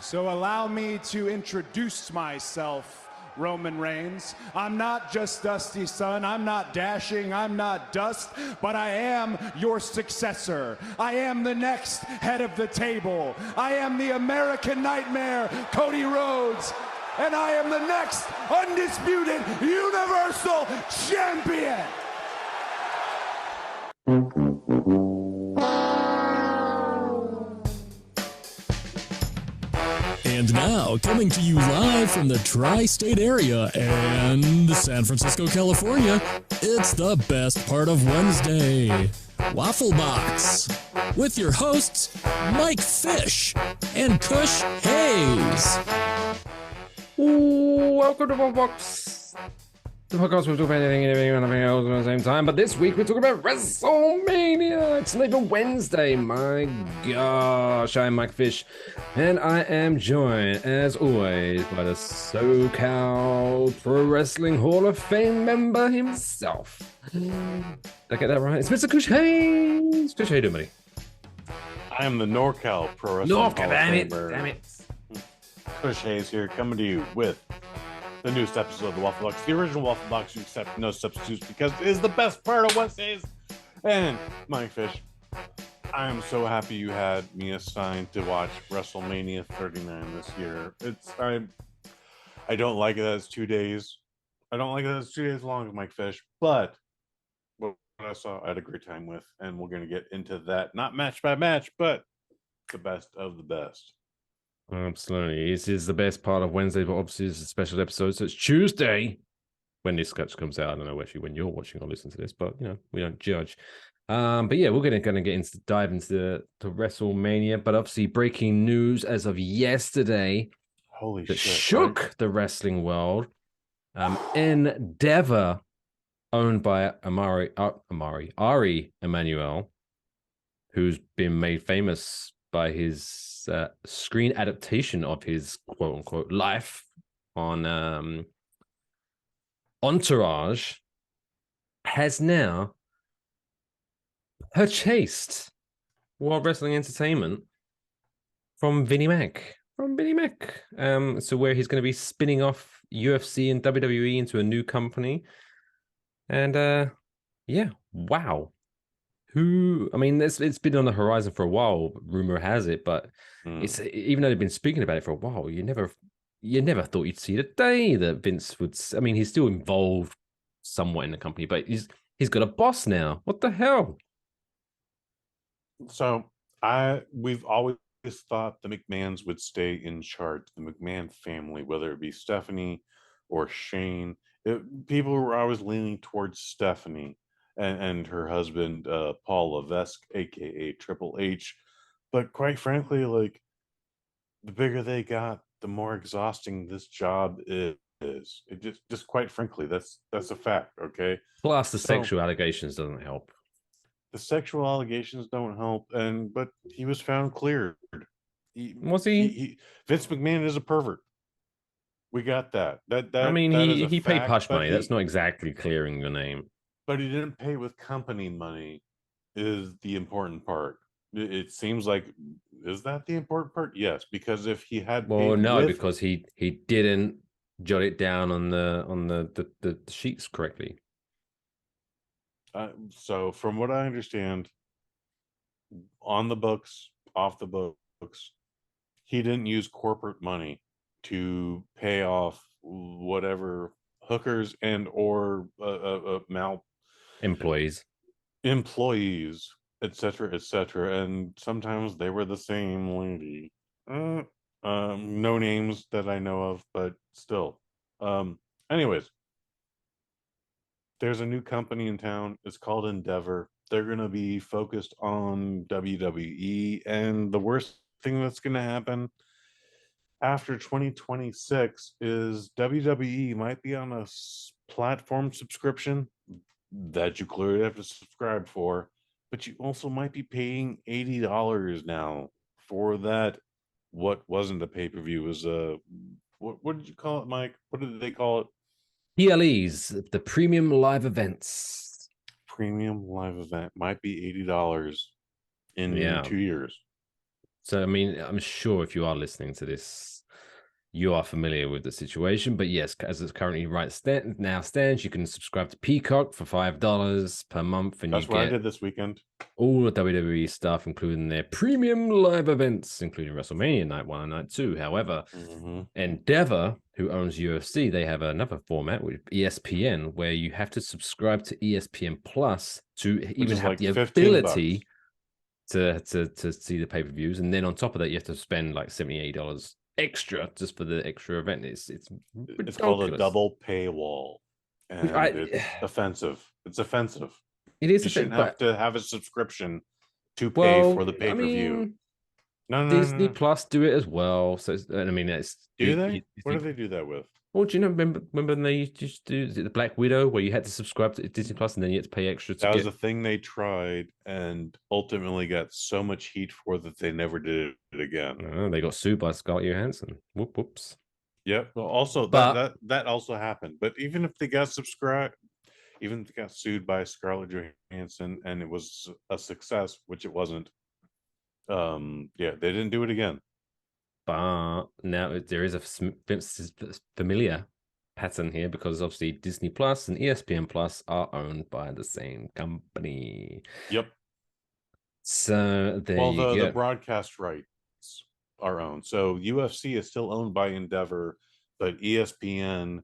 So allow me to introduce myself, Roman Reigns. I'm not just Dusty Son, I'm not dashing, I'm not dust, but I am your successor. I am the next head of the table. I am the American Nightmare, Cody Rhodes, and I am the next undisputed Universal Champion. And now, coming to you live from the tri-state area and San Francisco, California, it's the best part of Wednesday, Waffle Box, with your hosts, Mike Fish and Kush Hayes. Welcome to Waffle Box, the podcast where we talk about anything and everything and everything else at the same time. But this week we're talking about WrestleMania. It's not even Wednesday. My gosh, I'm Mike Fish, and I am joined, as always, by the SoCal Pro Wrestling Hall of Fame member himself. Did I get that right? It's Mr. Kush Hayes. Kush, how you doing, buddy? I am the NorCal Pro Wrestling Hall of Famer. Damn it. Kush Hayes here, coming to you with the newest episode of the Waffle Box, the original Waffle Box. You accept no substitutes because it is the best part of Wednesdays. And Mike Fish, I am so happy you had me assigned to watch WrestleMania 39 this year. I don't like it that it's 2 days. I don't like it that it's 2 days long, Mike Fish, but what I saw, I had a great time with, and we're going to get into that, not match by match, but the best of the best. Absolutely. This is the best part of Wednesday, but obviously it's a special episode, so it's Tuesday when this sketch comes out. I don't know actually when you're watching or listening to this, but we don't judge. But yeah, we're gonna dive into WrestleMania. But obviously, breaking news as of yesterday that shook the wrestling world. Endeavor, owned by Ari Emanuel, who's been made famous by his screen adaptation of his quote-unquote life on Entourage, has now purchased World Wrestling Entertainment from Vinnie Mac. So where he's going to be spinning off UFC and WWE into a new company. And yeah, wow. It's been on the horizon for a while, rumor has it, but it's even though they've been speaking about it for a while, you never thought you'd see the day that Vince would. I mean, he's still involved somewhat in the company, but he's got a boss now. What the hell? So we've always thought the McMahons would stay in charge, the McMahon family, whether it be Stephanie or Shane. People were always leaning towards Stephanie and her husband, Paul Levesque, aka Triple H. But quite frankly, like, the bigger they got, the more exhausting this job is. It just quite frankly, that's a fact. Okay. Plus, the sexual allegations doesn't help. The sexual allegations don't help, but he was found cleared. Was he? Vince McMahon is a pervert. We got that. He paid hush money. That's not exactly clearing your name. But he didn't pay with company money is the important part. It seems like, is that the important part? Yes, because if he had because he didn't jot it down on the sheets correctly. So from what I understand, on the books, off the books, he didn't use corporate money to pay off whatever hookers and or employees, etc. And sometimes they were the same lady. No names that I know of, but still. Anyways, there's a new company in town. It's called Endeavor. They're going to be focused on WWE, and the worst thing that's going to happen after 2026 is WWE might be on a platform subscription that you clearly have to subscribe for, but you also might be paying $80 now for that. What wasn't a pay-per-view was what did you call it, Mike? What did they call it? PLEs, the premium live events. Premium live event might be $80 in 2 years. So, I mean, I'm sure if you are listening to this, you are familiar with the situation. But yes, as it's currently now stands, you can subscribe to Peacock for $5 per month, and That's you what I get did this weekend. all the WWE stuff, including their premium live events, including WrestleMania Night 1 and Night 2. However, Endeavor, who owns UFC, they have another format with ESPN where you have to subscribe to ESPN Plus to even have like the $15. ability to see the pay-per-views. And then on top of that, you have to spend like $70-$80 extra just for the extra event. It's called a double paywall, and it's offensive. It's offensive. It is. You shouldn't have to have a subscription to pay well, for the pay-per-view. I mean, no, Disney Plus do it as well. So I mean, do they? What do they do that with? Well, do you know? Remember when they used to do, is it the Black Widow, where you had to subscribe to Disney Plus and then you had to pay extra? That was a thing they tried and ultimately got so much heat for that they never did it again. Oh, they got sued by Scarlett Johansson. Whoops. Yep. Well, also that also happened. But even if they got even if they got sued by Scarlett Johansson and it was a success, which it wasn't. Yeah, they didn't do it again. But now there is a familiar pattern here because obviously Disney Plus and ESPN Plus are owned by the same company. Yep. So there you go. The broadcast rights are owned. So UFC is still owned by Endeavor, but ESPN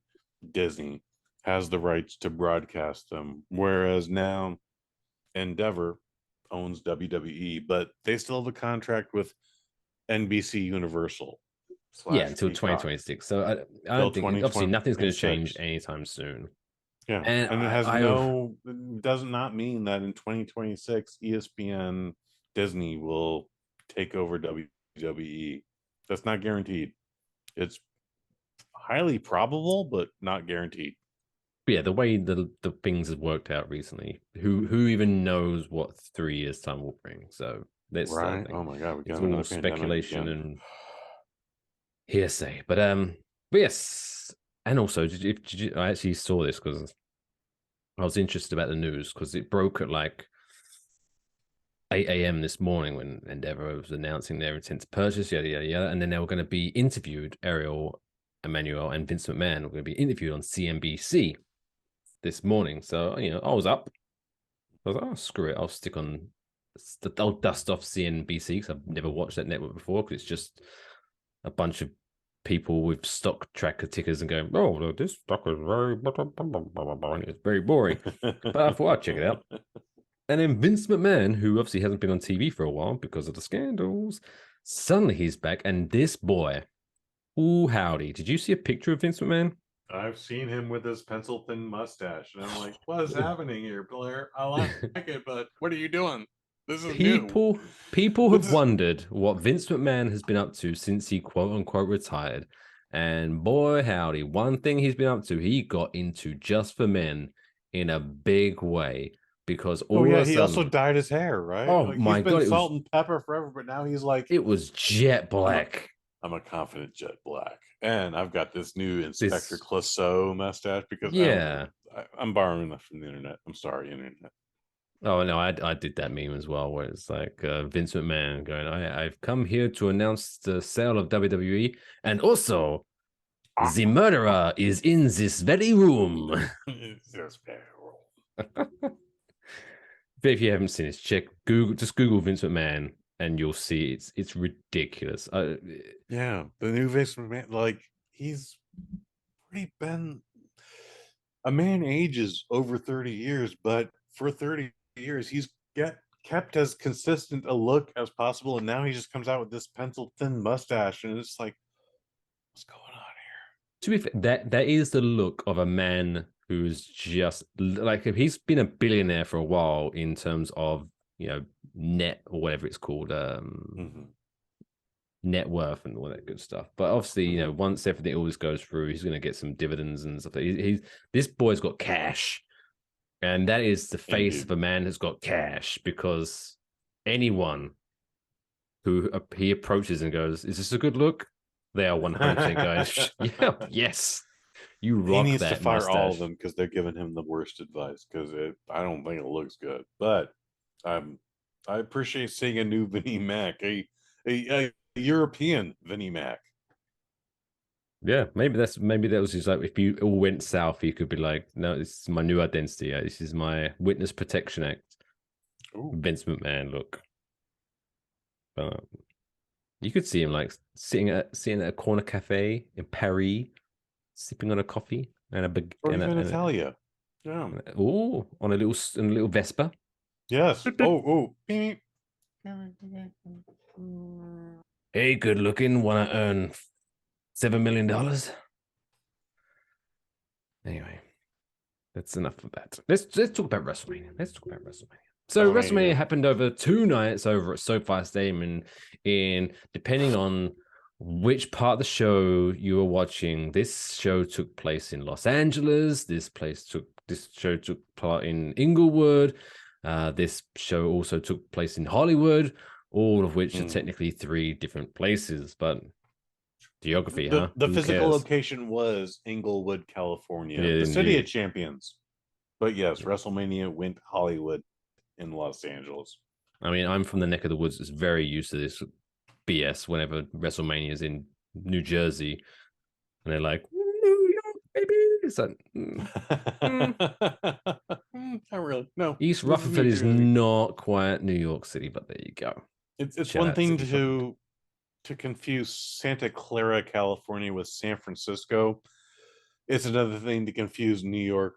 Disney has the rights to broadcast them. Whereas now Endeavor owns WWE, but they still have a contract with NBC Universal. Until 2026. So I don't think obviously nothing's going to change anytime soon. Yeah, and it has it does not mean that in 2026 ESPN Disney will take over WWE. That's not guaranteed. It's highly probable, but not guaranteed. Yeah, the way the things have worked out recently, who even knows what 3 years time will bring? So that's right. Oh my god, it's all speculation and hearsay. But yes, and also did you I actually saw this because I was interested about the news because it broke at like 8 a.m. this morning when Endeavor was announcing their intent to purchase, yada yada yada, and then they were going to be interviewed. Ariel Emanuel and Vince McMahon were going to be interviewed on CNBC this morning. So I was up. I was like, oh, screw it, I'll dust off CNBC because I've never watched that network before because it's just a bunch of people with stock tracker tickers and going, oh, this stock is very it's very boring. But I thought I'd check it out. And then Vince McMahon, who obviously hasn't been on TV for a while because of the scandals, suddenly he's back. And this boy, ooh, howdy. Did you see a picture of Vince McMahon? I've seen him with his pencil thin mustache. And I'm like, what is happening here, Blair? I like it, but what are you doing? This is new. People have wondered what Vince McMahon has been up to since he quote unquote retired. And boy, howdy, one thing he's been up to, he got into Just for Men in a big way. Because he also dyed his hair, right? Oh my god, he's been salt and pepper forever, but now he's like it was jet black. I'm a confident jet black, and I've got this new Inspector Clouseau mustache because I'm borrowing that from the internet. I'm sorry, internet. Oh no, I did that meme as well, where it's like Vince McMahon going, I've come here to announce the sale of WWE, and also the murderer is in this very room. This very room. But if you haven't seen it, just Google Vince McMahon and you'll see it's ridiculous. Yeah, the new Vince McMahon, like he's pretty been a man ages over 30 years, but for 30 years he's kept as consistent a look as possible, and now he just comes out with this pencil thin mustache, and it's like, what's going on here? To be fair, that is the look of a man who's just like, if he's been a billionaire for a while in terms of net or whatever it's called, net worth and all that good stuff. But obviously, once everything always goes through, he's going to get some dividends and stuff. This boy's got cash, and that is the face of a man who's got cash, because anyone who he approaches and goes, "Is this a good look?" They are 100% going, "Yeah, yes." You rock. He needs to fire all of them because they're giving him the worst advice, because I don't think it looks good. But I appreciate seeing a new Vinnie Mac. a European Vinnie Mac. Yeah, maybe that was just like if you all went south, you could be like, no, this is my new identity. This is my Witness Protection Act. Ooh. Vince McMahon look. You could see him like sitting at a corner cafe in Paris, sipping on a coffee and a big Or even Italia. Yeah. Oh, on a little Vespa. Yes. Oh. Hey, good looking. Want to earn $7 million? Anyway, that's enough of that. Let's talk about WrestleMania. So WrestleMania happened over 2 nights over at SoFi Stadium, and in depending on which part of the show you were watching, this show took place in Los Angeles. This show took part in Inglewood. This show also took place in Hollywood. All of which are technically 3 different places, but geography, the Who physical cares? location was Inglewood, California, Yeah, the city indeed. of champions. But yes, WrestleMania went Hollywood in Los Angeles. I mean, I'm from the neck of the woods. It's very used to this BS whenever WrestleMania is in New Jersey, and they're like, New York, baby. It's like, Not really. No. East This is New Rutherford is Jersey. not quite New York City, but there you go. It's Shout one out thing East Rutherford. to confuse Santa Clara, California with San Francisco. It's another thing to confuse New York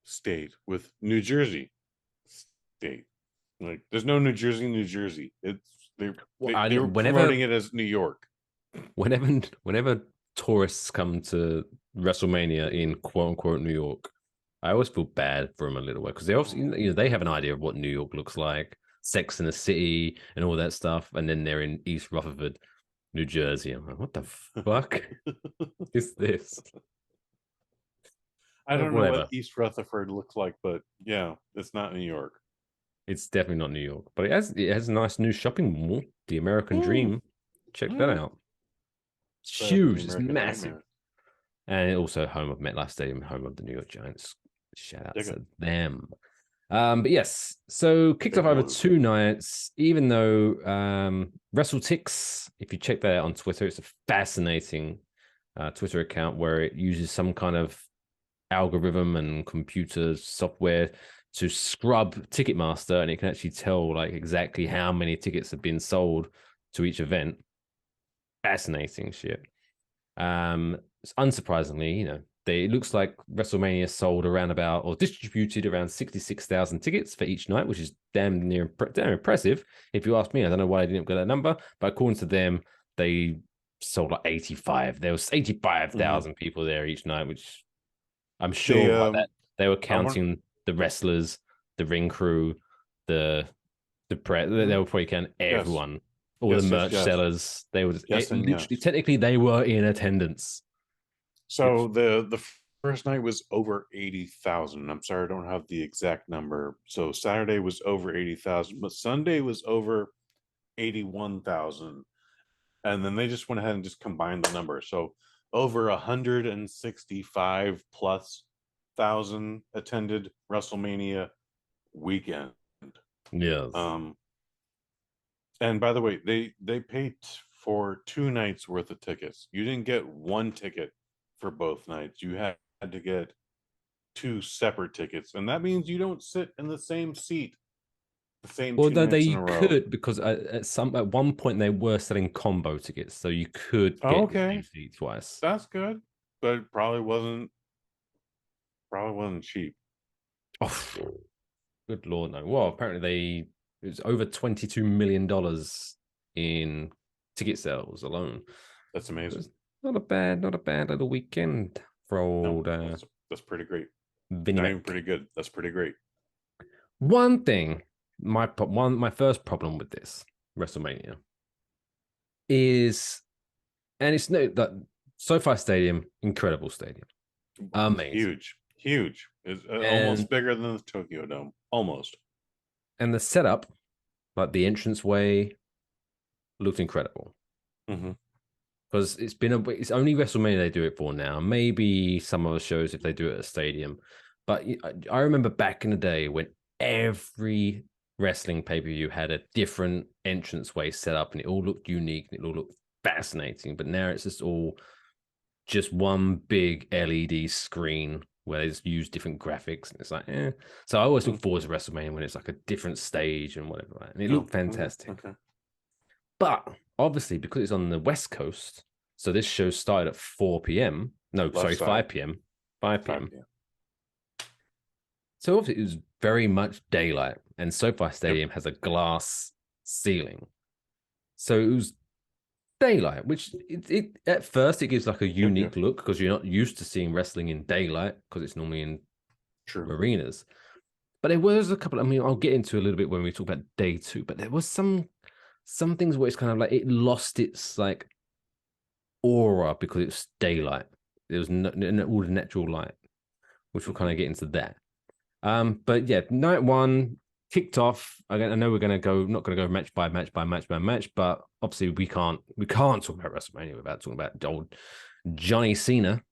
State with New Jersey State. Like, there's no New Jersey, New Jersey. They were promoting it as New York. Whenever tourists come to WrestleMania in quote unquote New York, I always feel bad for them a little bit because they obviously they have an idea of what New York looks like, Sex in the City, and all that stuff, and then they're in East Rutherford, New Jersey. I'm like, what the fuck is this? I don't know Whatever. what East Rutherford looks like, but yeah, it's not New York. It's definitely not New York, but it has a nice new shopping mall, the American Dream. Check that out. It's huge. It's massive. Nightmare. And also home of MetLife Stadium, home of the New York Giants. Shout out to them. But yes, so kicked off over 2 nights, even though WrestleTix, if you check that out on Twitter, it's a fascinating Twitter account where it uses some kind of algorithm and computer software to scrub Ticketmaster, and it can actually tell like exactly how many tickets have been sold to each event. Fascinating shit. Unsurprisingly, it looks like WrestleMania sold around about or distributed around 66,000 tickets for each night, which is damn impressive. If you ask me, I don't know why I didn't get that number, but according to them, they sold like 85. There was 85,000 people there each night, which I'm sure that they were counting the wrestlers, the ring crew, the press. They were probably counting everyone, all the merch sellers. They were literally, technically, they were in attendance. So the first night was over 80,000. I'm sorry, I don't have the exact number. So Saturday was over 80,000, but Sunday was over 81,000. And then they just went ahead and just combined the number. So over 165 plus thousand attended WrestleMania weekend. Yes. And by the way, they paid for 2 nights worth of tickets. You didn't get 1 ticket for both nights. You had to get 2 separate tickets, and that means you don't sit in the same seat the same 2 nights in a row. Could, because at one point they were selling combo tickets, so you could get the same seat twice. That's good, but it probably wasn't cheap. Oh, good lord, no. Well, apparently it was over $22 million in ticket sales alone. That's amazing. Not a bad little weekend for old. That's pretty great. Vinny Not even pretty good. That's pretty great. One thing, my first problem with this WrestleMania is, and it's no that SoFi Stadium, incredible stadium, amazing, huge. It's almost bigger than the Tokyo Dome, almost. And the setup, like the entranceway, looked incredible. Because it's only WrestleMania they do it for now. Maybe some other shows if they do it at a stadium. But I remember back in the day when every wrestling pay-per-view had a different entranceway set up, and it all looked unique and it all looked fascinating. But now it's just one big LED screen where they just use different graphics, and it's like, eh. So I always look forward to WrestleMania when it's like a different stage and whatever, right? And it looked fantastic. Okay. But obviously, because it's on the West Coast, so this show started at 4 p.m. No, sorry, 5 p.m. 5 p.m. So obviously, it was very much daylight, and SoFi Stadium has a glass ceiling. So it was daylight, which it at first it gives like a unique look because you're not used to seeing wrestling in daylight because it's normally in arenas. But there was a couple. I mean, I'll get into a little bit when we talk about day 2. But there was some things where it's kind of like it lost its like aura because it's daylight. There was no all the natural light, which we'll kind of get into that. But yeah, night 1 kicked off. I know we're not going to go match by match, but obviously we can't talk about WrestleMania without talking about old Johnny Cena,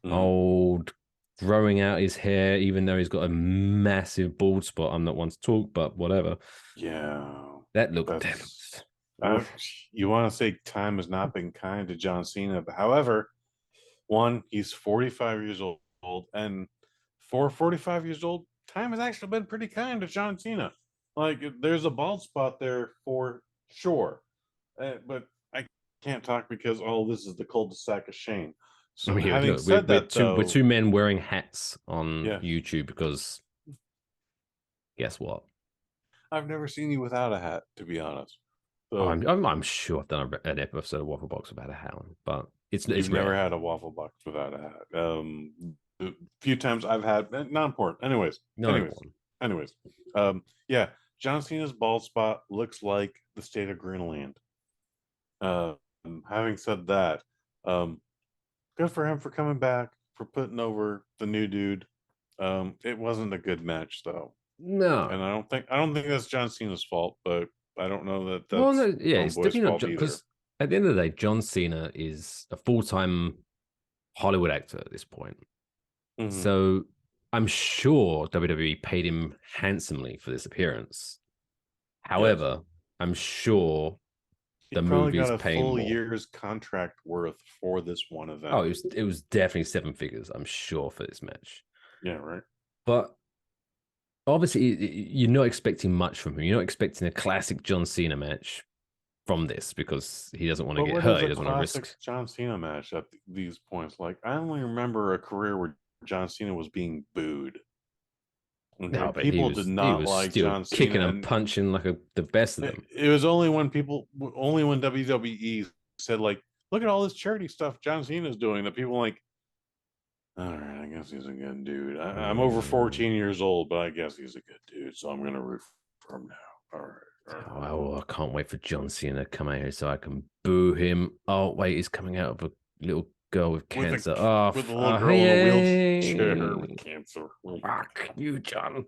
old growing out his hair, even though he's got a massive bald spot. I'm not one to talk, but whatever. Yeah, that looked. You want to say time has not been kind to John Cena, but however, one, he's 45 years old, and for 45 years old, time has actually been pretty kind to John Cena. Like, there's a bald spot there for sure, but I can't talk because this is the cul-de-sac of Shane. So having said that, we're two men wearing hats on YouTube because guess what? I've never seen you without a hat, to be honest. So, I'm sure I've done an episode of Waffle Box without a hat on, but it's never had a Waffle Box without a hat. A few times I've had, not important. Anyways, yeah, John Cena's bald spot looks like the state of Greenland. Having said that, good for him for coming back, for putting over the new dude. It wasn't a good match though. No, and I don't think that's John Cena's fault, but I don't know that that's it's definitely not because at the end of the day, John Cena is a full-time Hollywood actor at this point. So I'm sure WWE paid him handsomely for this appearance. However, I'm sure the movie's got a paying full more. year's contract worth for this one event. Oh, it was definitely 7 figures, I'm sure, for this match. Yeah, right. But obviously, you're not expecting much from him. You're not expecting a classic John Cena match from this because he doesn't want to get hurt. He doesn't want to risk John Cena match at these points. Like, I only remember a career where John Cena was being booed. No, but people did not like John Cena, kicking and punching like the best of them. It was only when WWE said, like, look at all this charity stuff John Cena's doing, that people were like, all right, I guess he's a good dude. I'm over 14 years old, but I guess he's a good dude, so I'm gonna root for him now. All right. Oh, I can't wait for John Cena to come out here so I can boo him. Oh wait, he's coming out of a little girl with cancer. With a little girl in a wheelchair with cancer. Fuck you, John.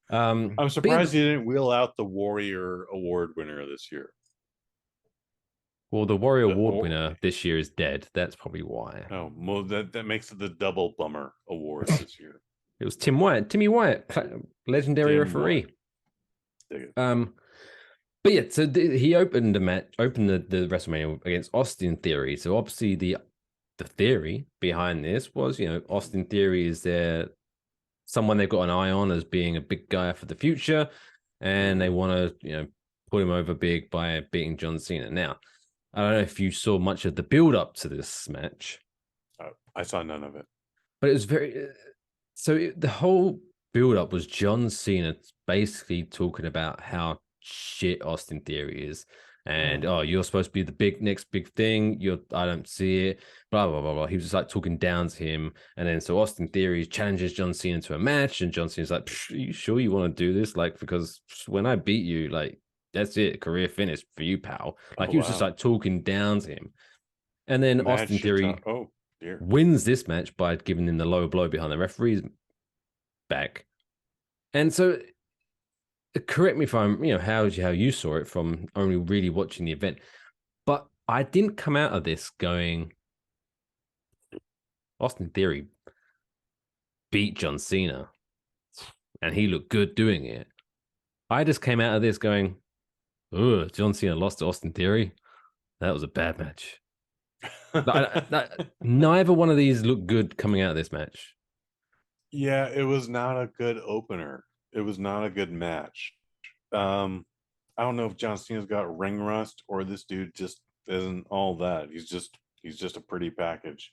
I'm surprised he didn't wheel out the Warrior Award winner this year. Well, the Warrior Award winner this year is dead. That's probably why. Oh, well, that makes it the double bummer award this year. It was Timmy Wyatt, legendary referee. But yeah, so he opened the WrestleMania against Austin Theory. So obviously the theory behind this was, Austin Theory is someone they've got an eye on as being a big guy for the future, and they want to, put him over big by beating John Cena. Now, I don't know if you saw much of the build up to this match. I saw none of it. But it was the whole build up was John Cena basically talking about how shit Austin Theory is. And you're supposed to be the next big thing. I don't see it. Blah blah blah blah. He was just like talking down to him, and then so Austin Theory challenges John Cena to a match, and John Cena's like, "Are you sure you want to do this? Like, because when I beat you, like, that's it, career finished for you, pal." Like, he was just like talking down to him, and then Austin Theory wins this match by giving him the low blow behind the referee's back, and so. Correct me if I'm, how you saw it from only really watching the event, but I didn't come out of this going, Austin Theory beat John Cena and he looked good doing it. I just came out of this going, "Oh, John Cena lost to Austin Theory. That was a bad match." Neither one of these looked good coming out of this match. Yeah, it was not a good opener. It was not a good match. I don't know if John Cena's got ring rust or this dude just isn't all that. He's just a pretty package.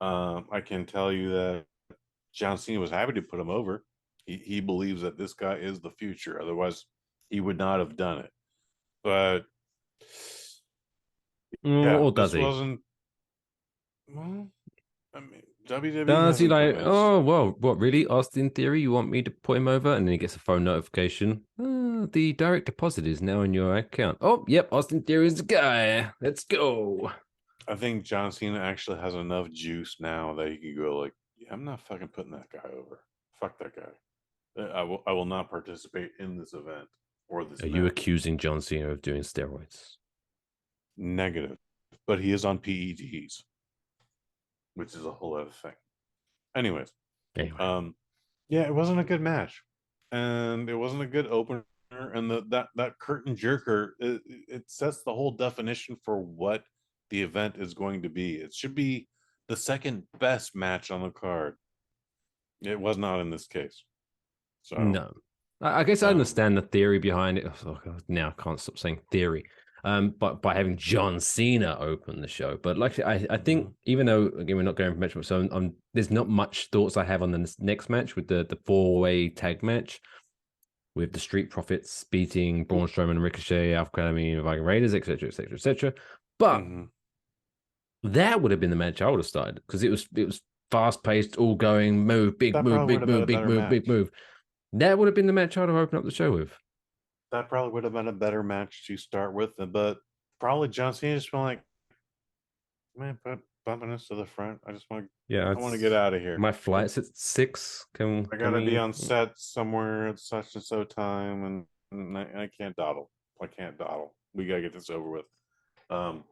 I can tell you that John Cena was happy to put him over. He believes that this guy is the future. Otherwise, he would not have done it. But yeah, Or does this he? wasn't. Well, I mean, WWE Does he hasn't like, convinced. oh, well, what, really? Austin Theory, you want me to put him over? And then he gets a phone notification. The direct deposit is now in your account. Oh, yep, Austin Theory is the guy. Let's go. I think John Cena actually has enough juice now that he can go like, yeah, I'm not fucking putting that guy over. Fuck that guy. I will not participate in this event or this Are you match. accusing John Cena of doing steroids? Negative. But he is on PEDs, which is a whole other thing. Anyways, Anyway. yeah, it wasn't a good match. And it wasn't a good opener. And that curtain jerker, it sets the whole definition for what the event is going to be. It should be the second best match on the card. It was not in this case. So, No. I guess I um, understand the theory behind it. Oh, God, now I can't stop saying theory. But by having John Cena open the show. But like I think even though again we're not going for match, so there's not much thoughts I have on the next match with the 4-way tag match with the Street Profits beating Braun Strowman, Ricochet, Alpha Academy, Viking Raiders, etc., etc., etc. But mhm. that would have been the match I would have started because it was fast paced, all going, move, big That move, probably would big have been move, a big better move, big match. move. That would have been the match I'd have opened up the show with. That probably would have been a better match to start with. But probably John Cena just been like, man, put bumping us to the front. Yeah, I want to get out of here. my flight's at 6. I Can gotta be we? on set somewhere at such and so time, and I can't dawdle. I can't dawdle. We gotta get this over with. Um,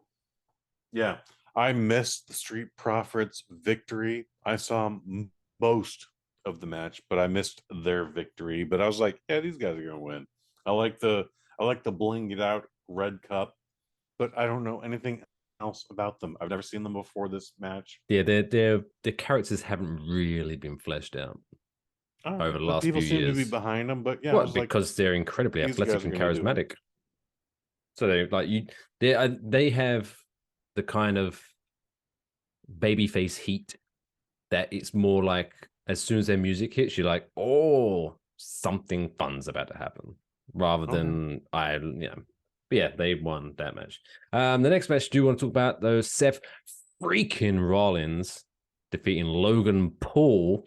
yeah, I missed the Street Profits victory. I saw most of the match, but I missed their victory. But I was like, yeah, these guys are gonna win. I like the I like the blinged out red cup, but I don't know anything else about them. I've never seen them before this match. Yeah, their characters haven't really been fleshed out All over right, the but last people few seem to be years. behind them. But yeah, I What? was like, Because they're incredibly these athletic guys are and gonna do it. charismatic. So they have the kind of babyface heat that it's more like as soon as their music hits, you're like, oh, something fun's about to happen, rather Okay. than But yeah, they won that match. The next match, do you want to talk about those Seth freaking Rollins defeating Logan Paul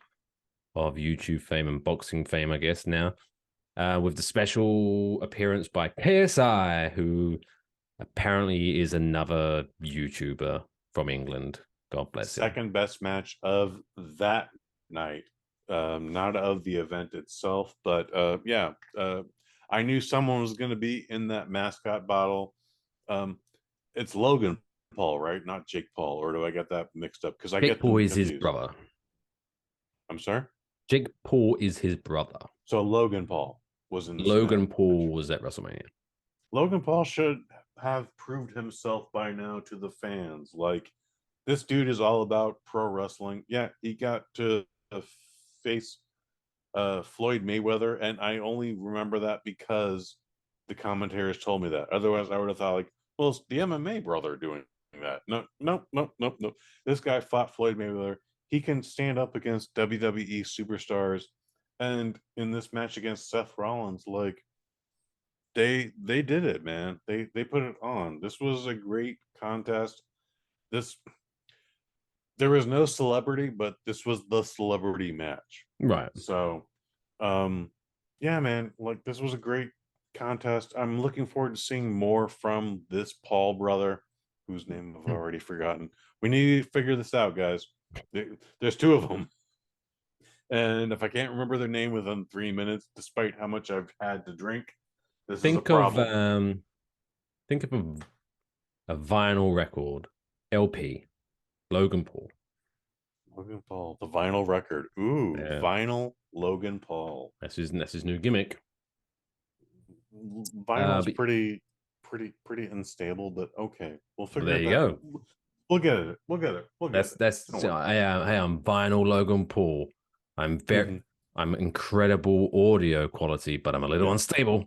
of YouTube fame and boxing fame, I guess now, with the special appearance by KSI, who apparently is another YouTuber from England. God bless him. Second best match of that night. Not of the event itself, but yeah. I knew someone was going to be in that mascot bottle. Um, it's Logan Paul, right? Not Jake Paul, or do I get that mixed up? Because I Jake get Paul them is his confused. brother. I'm sorry. Jake Paul is his brother. So Logan Paul was in this Logan match. Paul was at WrestleMania. Logan Paul should have proved himself by now to the fans. Like, this dude is all about pro wrestling. Yeah, he got to face Floyd Mayweather, and I only remember that because the commentators told me that. Otherwise, I would have thought like, well, it's the MMA brother doing that. No, no, no, no, no. This guy fought Floyd Mayweather. He can stand up against WWE superstars, and in this match against Seth Rollins, like they did it, man. They put it on. This was a great contest. This There was no celebrity, but this was the celebrity match. Right. So, yeah, man, like this was a great contest. I'm looking forward to seeing more from this Paul brother, whose name I've already forgotten. We need to figure this out, guys. There's two of them, and if I can't remember their name within 3 minutes, despite how much I've had to drink, this is a Think of problem. think of a vinyl record, LP, Logan Paul. Logan Paul, the vinyl record. Ooh, Yeah, vinyl Logan Paul. that's his new gimmick. Vinyl's But pretty unstable, but okay, we'll figure there it you out. go. We'll get it. We'll get it. We'll get it. That's Don't worry. I'm vinyl Logan Paul. Mhm. I'm incredible audio quality, but I'm a little Yeah. unstable.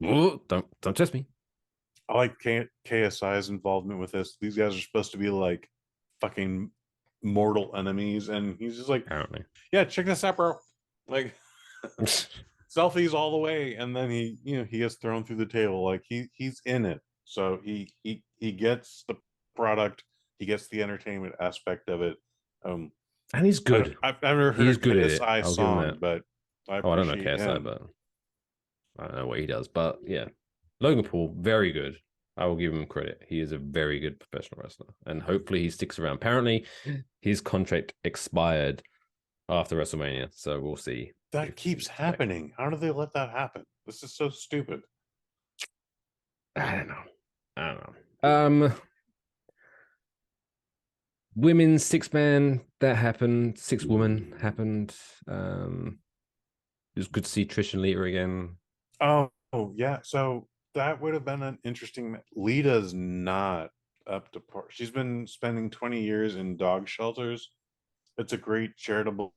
Ooh, don't test me. I like KSI's involvement with this. These guys are supposed to be like fucking mortal enemies, and he's just like, Apparently. yeah, check this out, bro. Like selfies all the way, and then he gets thrown through the table. Like he's in it, so he gets the product, he gets the entertainment aspect of it. And he's good. I've never heard He's a good at it. KSI I'll give him song, that. but I Oh, I don't know appreciate KSI, him. but I don't know what he does. But yeah, Logan Paul, very good. I will give him credit. He is a very good professional wrestler, and hopefully he sticks around. Apparently, his contract expired after WrestleMania, so we'll see. That keeps happening. How do they let that happen? This is so stupid. I don't know. I don't know. Women's 6-man that happened. 6-woman happened. It was good to see Trish and Lita again. Oh yeah. So that would have been an interesting. Lita's not up to par. She's been spending 20 years in dog shelters. It's a great charitable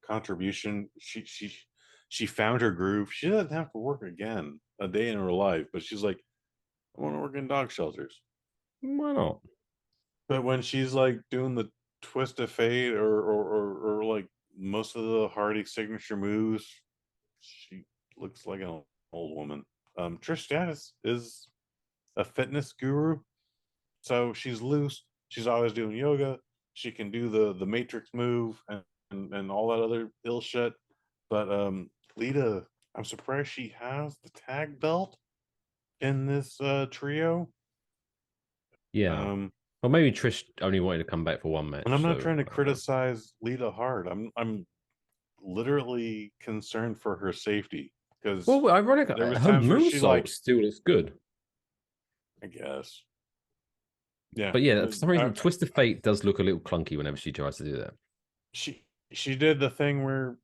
contribution. She found her groove. She doesn't have to work again a day in her life, but she's like, I want to work in dog shelters. Why not? But when she's like doing the twist of fate or like most of the Hardy signature moves, she looks like an old woman. Trish Stratus is a fitness guru, so she's loose. She's always doing yoga. She can do the Matrix move and all that other ill shit. But Lita, I'm surprised she has the tag belt in this trio. Yeah. Well, maybe Trish only wanted to come back for one match. And I'm not so, trying to criticize Lita hard. I'm literally concerned for her safety because well, ironic. there was Her times where she moonsault like, still looks good. I guess, yeah. But yeah, for some reason, Twist of Fate does look a little clunky whenever she tries to do that. She did the thing where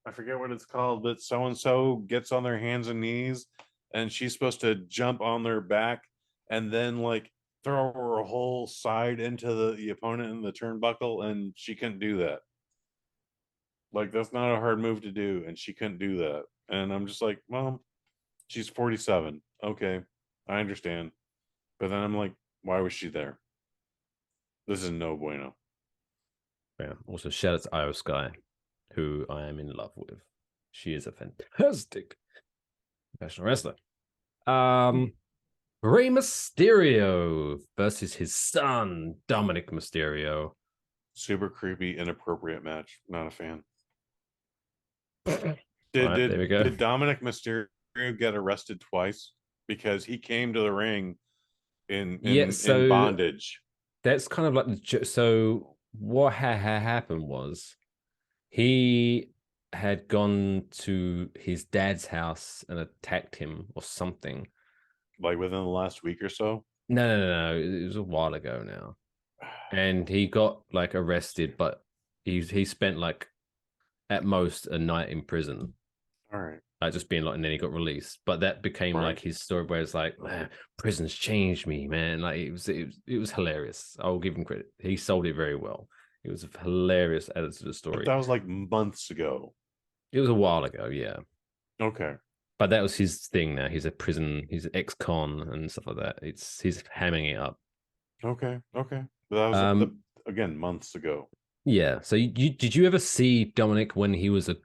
I forget what it's called, but so and so gets on their hands and knees, and she's supposed to jump on their back and then like throw her whole side into the opponent in the turnbuckle, and she couldn't do that. Like that's not a hard move to do, and she couldn't do that. And I'm just like, well, she's 47. Okay, I understand. But then I'm like, why was she there? This is no bueno. Yeah. Also, shout out to Io Sky, who I am in love with. She is a fantastic professional wrestler. Rey Mysterio versus his son, Dominic Mysterio. Super creepy, inappropriate match. Not a fan. There we go. Did Dominic Mysterio get arrested twice because he came to the ring in bondage? That's kind of like so. What happened was he had gone to his dad's house and attacked him or something. Like within the last week or so? No. It was a while ago now, and he got like arrested, but he spent like at most a night in prison. All right. Just being like, and then he got released. But that became like his story, where it's like, man, prison's changed me, man. Like it was hilarious. I'll give him credit. He sold it very well. It was a hilarious edit to the story. But that was like months ago. It was a while ago, yeah. Okay. But that was his thing now. He's he's an ex-con and stuff like that. He's hamming it up. Okay. But that was again months ago. Yeah. So did you ever see Dominic when he was a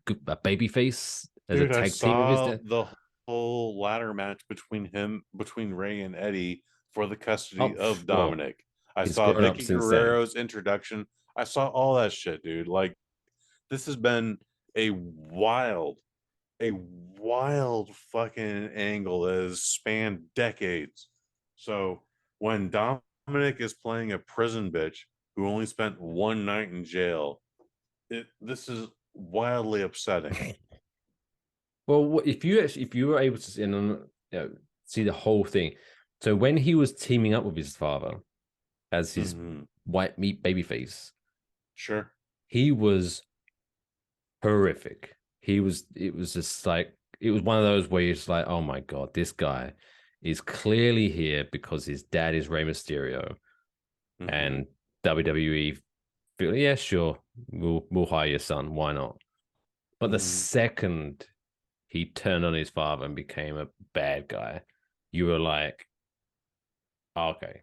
baby face as a tag team with his dad? The whole ladder match between Ray and Eddie for the custody of Dominic. I saw Vicky Guerrero's introduction. I saw all that shit, dude. Like this has been a wild fucking angle that has spanned decades. So when Dominic is playing a prison bitch who only spent one night in jail, this is wildly upsetting. Well, if you were able to see the whole thing, so when he was teaming up with his father as his white meat babyface, sure, he was horrific. It was just like it was one of those where it's like, oh my God, this guy is clearly here because his dad is Rey Mysterio, and WWE feel, yeah, sure, we'll hire your son, why not? But the second he turned on his father and became a bad guy, you were like, okay,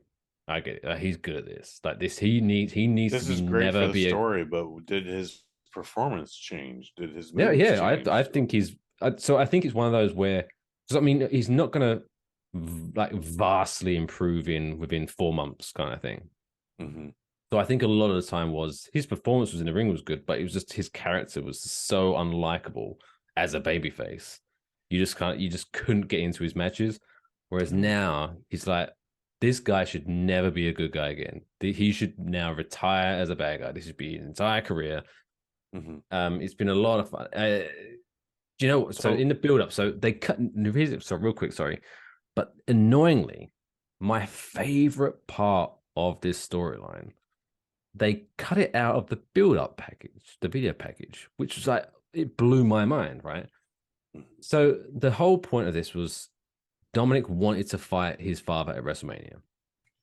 I get it. He's good at this. Like this, he needs This to is be great never for the be story, but did his performance change? Did his yeah, moves yeah. change? I think he's so I think it's one of those where, because I mean, he's not gonna like vastly improve in within 4 months kind of thing. So I think a lot of the time was his performance was in the ring was good, but it was just his character was so unlikable as a babyface. You just couldn't get into his matches. Whereas now he's like, this guy should never be a good guy again. He should now retire as a bad guy. This should be his entire career. It's been a lot of fun. Do you know? So in the build up, so they cut. So real quick, sorry, but annoyingly, my favorite part of this storyline, they cut it out of the build up package, the video package, which was like it blew my mind, right? So the whole point of this was Dominic wanted to fight his father at WrestleMania.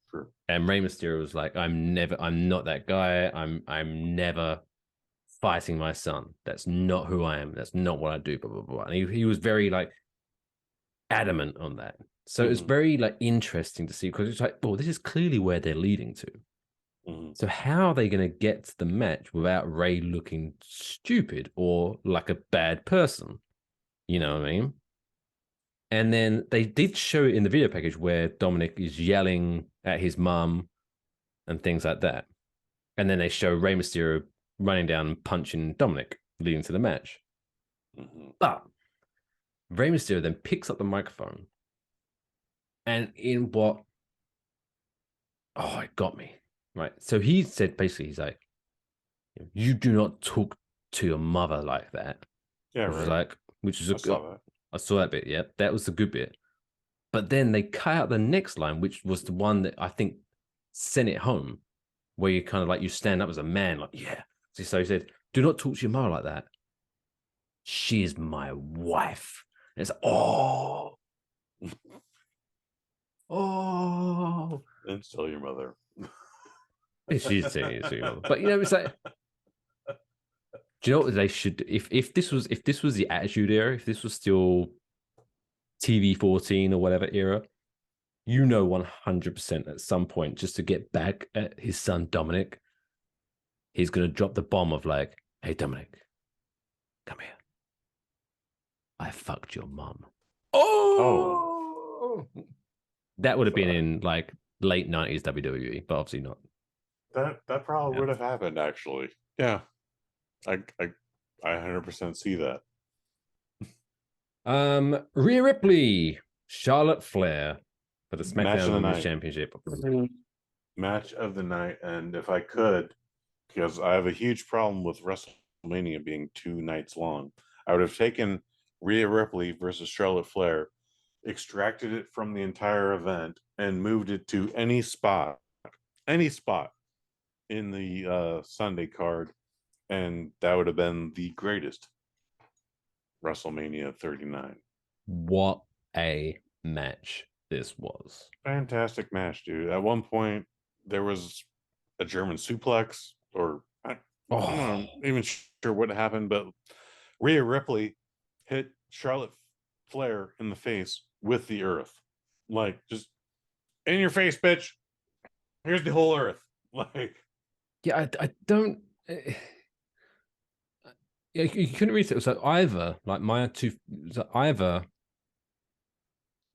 Sure. And Rey Mysterio was like, I'm not that guy. I'm never fighting my son. That's not who I am. That's not what I do. Blah blah blah. And he was very like adamant on that. So it's very like interesting to see because it's like, oh, this is clearly where they're leading to. So how are they going to get to the match without Ray looking stupid or like a bad person? You know what I mean? And then they did show it in the video package where Dominic is yelling at his mum and things like that. And then they show Rey Mysterio running down and punching Dominic, leading to the match. But Rey Mysterio then picks up the microphone. And in what? Oh, it got me. Right. So he said basically, he's like, you do not talk to your mother like that. Yeah, which right. was like, which is a good. That. I saw that bit. Yeah, that was the good bit. But then they cut out the next line, which was the one that I think sent it home, where you kind of like you stand up as a man, like yeah. So he said, "Do not talk to your mother like that. She is my wife." And it's like, oh, oh. And still your mother. She's saying it's your mother, but you know, it's like. Do you know what they should? If this was the Attitude Era, if this was still TV 14 or whatever era, 100% at some point, just to get back at his son Dominic, he's gonna drop the bomb of like, "Hey Dominic, come here. I fucked your mom." Oh, that would have been in like late 90s WWE, but obviously not. That probably would have happened actually. Yeah. I 100% see that. Rhea Ripley, Charlotte Flair for the Match of SmackDown the Women's night. Championship. Match of the night, and if I could, because I have a huge problem with WrestleMania being 2 nights long, I would have taken Rhea Ripley versus Charlotte Flair, extracted it from the entire event, and moved it to any spot in the Sunday card. And that would have been the greatest WrestleMania 39. What a match this was. Fantastic match, dude. At one point, there was a German suplex, or I'm not even sure what happened, but Rhea Ripley hit Charlotte Flair in the face with the earth. Like, just in your face, bitch. Here's the whole earth. Like, yeah, I don't. You couldn't read it. So either like my two, so either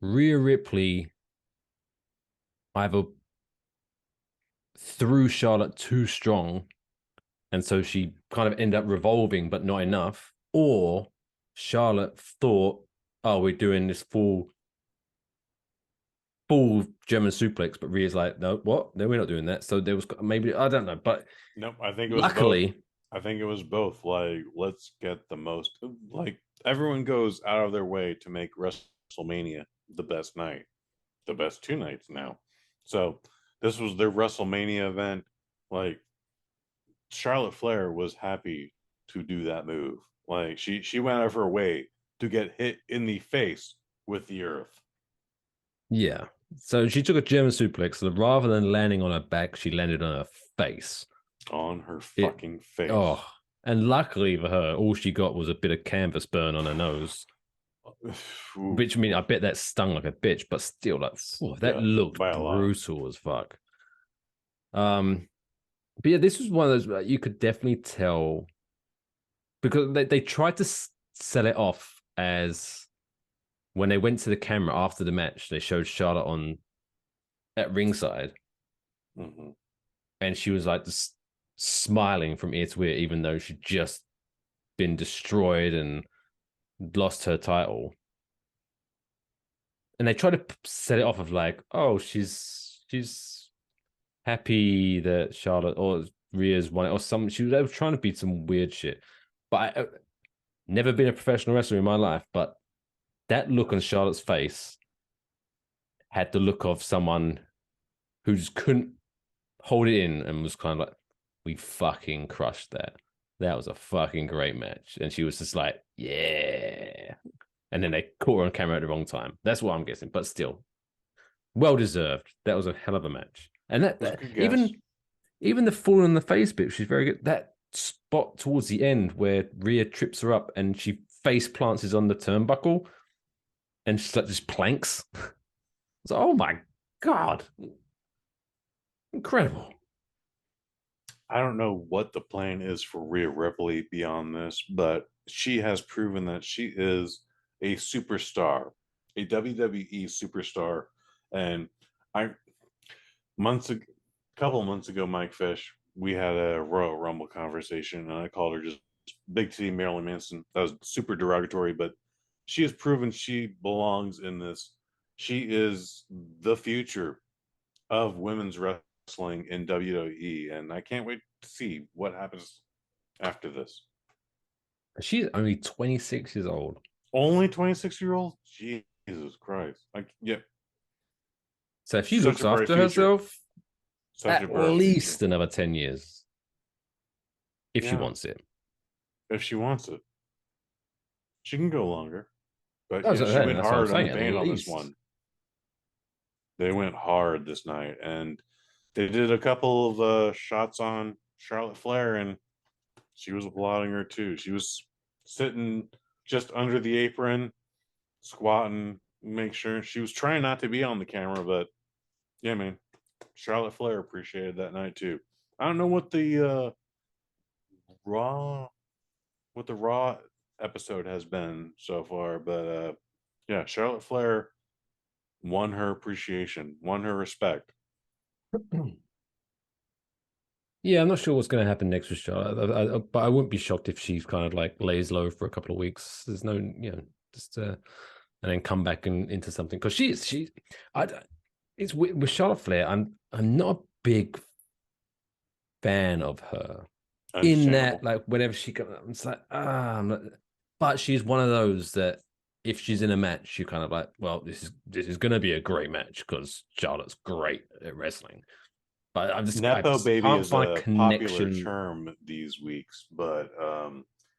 Rhea Ripley either threw Charlotte too strong, and so she kind of ended up revolving, but not enough, or Charlotte thought, "Oh, we're doing this full German suplex," but Rhea's like, "No, what? No, we're not doing that." So there was maybe I don't know, but nope. I think it was luckily. Both. I think it was both. Like, let's get the most. Like, everyone goes out of their way to make WrestleMania the best night, the best 2 nights now. So this was their WrestleMania event. Like, Charlotte Flair was happy to do that move. Like, she went out of her way to get hit in the face with the earth. Yeah. So she took a German suplex, so rather than landing on her back, she landed on her face. On her fucking face. Oh, and luckily for her, all she got was a bit of canvas burn on her nose. Which, I mean, I bet that stung like a bitch, but still, like, that looked brutal as fuck. But yeah, this was one of those you could definitely tell because they tried to sell it off as when they went to the camera after the match, they showed Charlotte on at ringside, and she was like just smiling from ear to ear, even though she'd just been destroyed and lost her title. And they try to set it off of like, oh, she's happy that Charlotte or Rhea's won it or something. They were trying to be some weird shit. But I never been a professional wrestler in my life, but that look on Charlotte's face had the look of someone who just couldn't hold it in and was kind of like, we fucking crushed that. That was a fucking great match. And she was just like, yeah. And then they caught her on camera at the wrong time. That's what I'm guessing. But still, well deserved. That was a hell of a match. And that even the fall in the face bit, she's very good. That spot towards the end where Rhea trips her up and she face plants on the turnbuckle and she's like just planks. It's like, oh my God. Incredible. I don't know what the plan is for Rhea Ripley beyond this, but she has proven that she is a superstar, a WWE superstar. And couple months ago, Mike Fish, we had a Royal Rumble conversation, and I called her just Big T Marilyn Manson. That was super derogatory, but she has proven she belongs in this. She is the future of women's wrestling in WWE, and I can't wait to see what happens after this. She's only 26 years old. Only 26-year-old? Jesus Christ. Yeah. So if she looks after herself, at least another 10 years. If she wants it. If she wants it. She can go longer. But she went hard on the paint on this one. They went hard this night. And they did a couple of shots on Charlotte Flair, and she was applauding her too. She was sitting just under the apron, squatting, make sure she was trying not to be on the camera, but yeah, man, Charlotte Flair appreciated that night too. I don't know what the Raw episode has been so far, but yeah, Charlotte Flair won her appreciation, won her respect. Yeah, I'm not sure what's going to happen next with Charlotte, but I wouldn't be shocked if she's kind of like lays low for a couple of weeks. There's no, just and then come back into something because it's with Charlotte Flair. I'm not a big fan of her in that, like, whenever she comes, it's like but she's one of those that if she's in a match, you're kind of like, well, this is going to be a great match because Charlotte's great at wrestling. But I'm just Nepo baby is a popular term these weeks, but